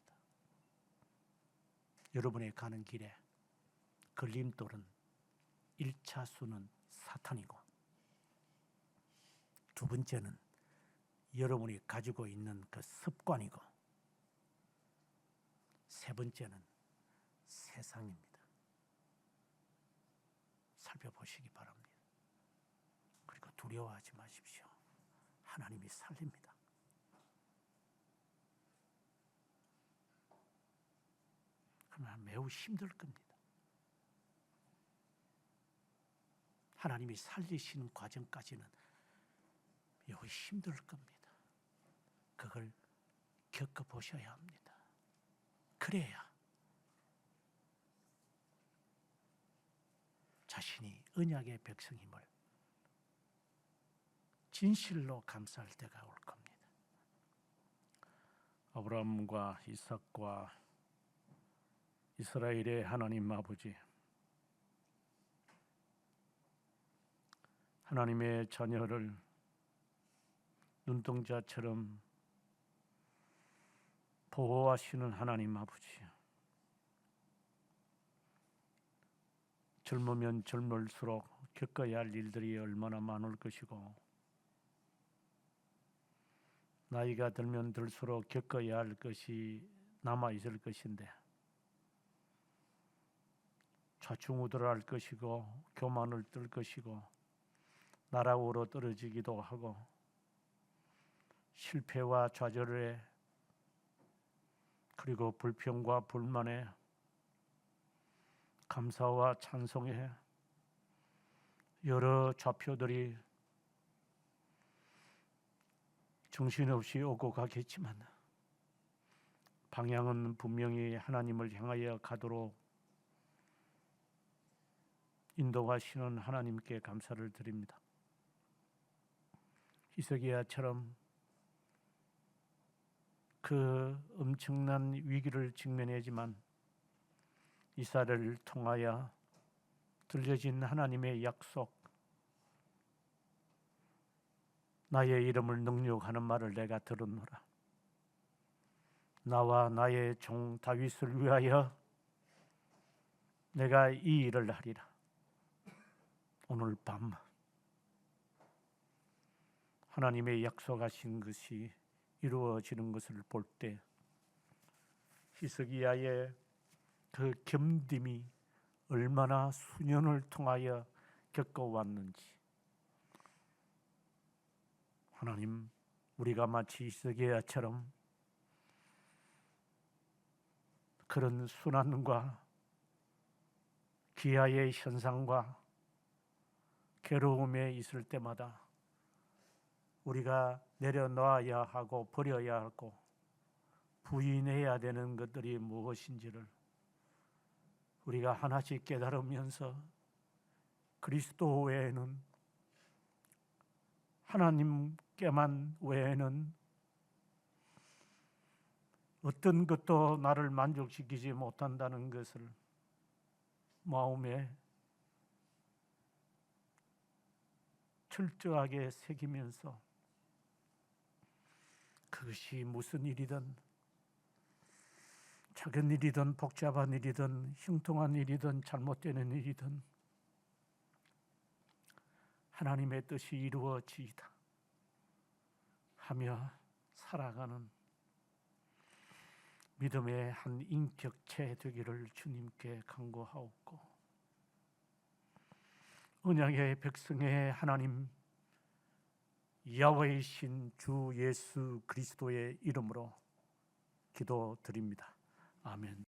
여러분의 가는 길에 걸림돌은 1차수는 사탄이고, 두 번째는 여러분이 가지고 있는 그 습관이고, 세 번째는 세상입니다. 살펴보시기 바랍니다. 그리고 두려워하지 마십시오. 하나님이 살립니다. 그러나 매우 힘들 겁니다. 하나님이 살리시는 과정까지는 매우 힘들 겁니다. 그걸 겪어보셔야 합니다. 그래야 자신이 언약의 백성임을 진실로 감사할 때가 올 겁니다. 아브라함과 이삭과 이스라엘의 하나님 아버지, 하나님의 자녀를 눈동자처럼 보호하시는 하나님 아버지, 젊으면 젊을수록 겪어야 할 일들이 얼마나 많을 것이고, 나이가 들면 들수록 겪어야 할 것이 남아 있을 것인데 좌충우돌할 것이고 교만을 뜰 것이고 나락으로 떨어지기도 하고 실패와 좌절에 그리고 불평과 불만에 감사와 찬송에 여러 좌표들이 정신없이 오고 가겠지만 방향은 분명히 하나님을 향하여 가도록 인도하시는 하나님께 감사를 드립니다. 히스기야처럼 그 엄청난 위기를 직면하지만 이사야를 통하여 들려진 하나님의 약속, 나의 이름을 능욕하는 말을 내가 들었노라. 나와 나의 종 다윗을 위하여 내가 이 일을 하리라. 오늘 밤 하나님의 약속하신 것이 이루어지는 것을 볼 때 히스기야의 그 겸dim이 얼마나 수년을 통하여 겪어왔는지, 하나님, 우리가 마치 히스기야처럼 그런 순환과 기아의 현상과 괴로움에 있을 때마다 우리가 내려놓아야 하고 버려야 하고 부인해야 되는 것들이 무엇인지를 우리가 하나씩 깨달으면서 그리스도 외에는, 하나님께만 외에는 어떤 것도 나를 만족시키지 못한다는 것을 마음에 철저하게 새기면서 그것이 무슨 일이든, 작은 일이든 복잡한 일이든 형통한 일이든 잘못되는 일이든 하나님의 뜻이 이루어지이다 하며 살아가는 믿음의 한 인격체 되기를 주님께 간구하옵고, 언약의 백성의 하나님 야훼이신 주 예수 그리스도의 이름으로 기도드립니다. 아멘.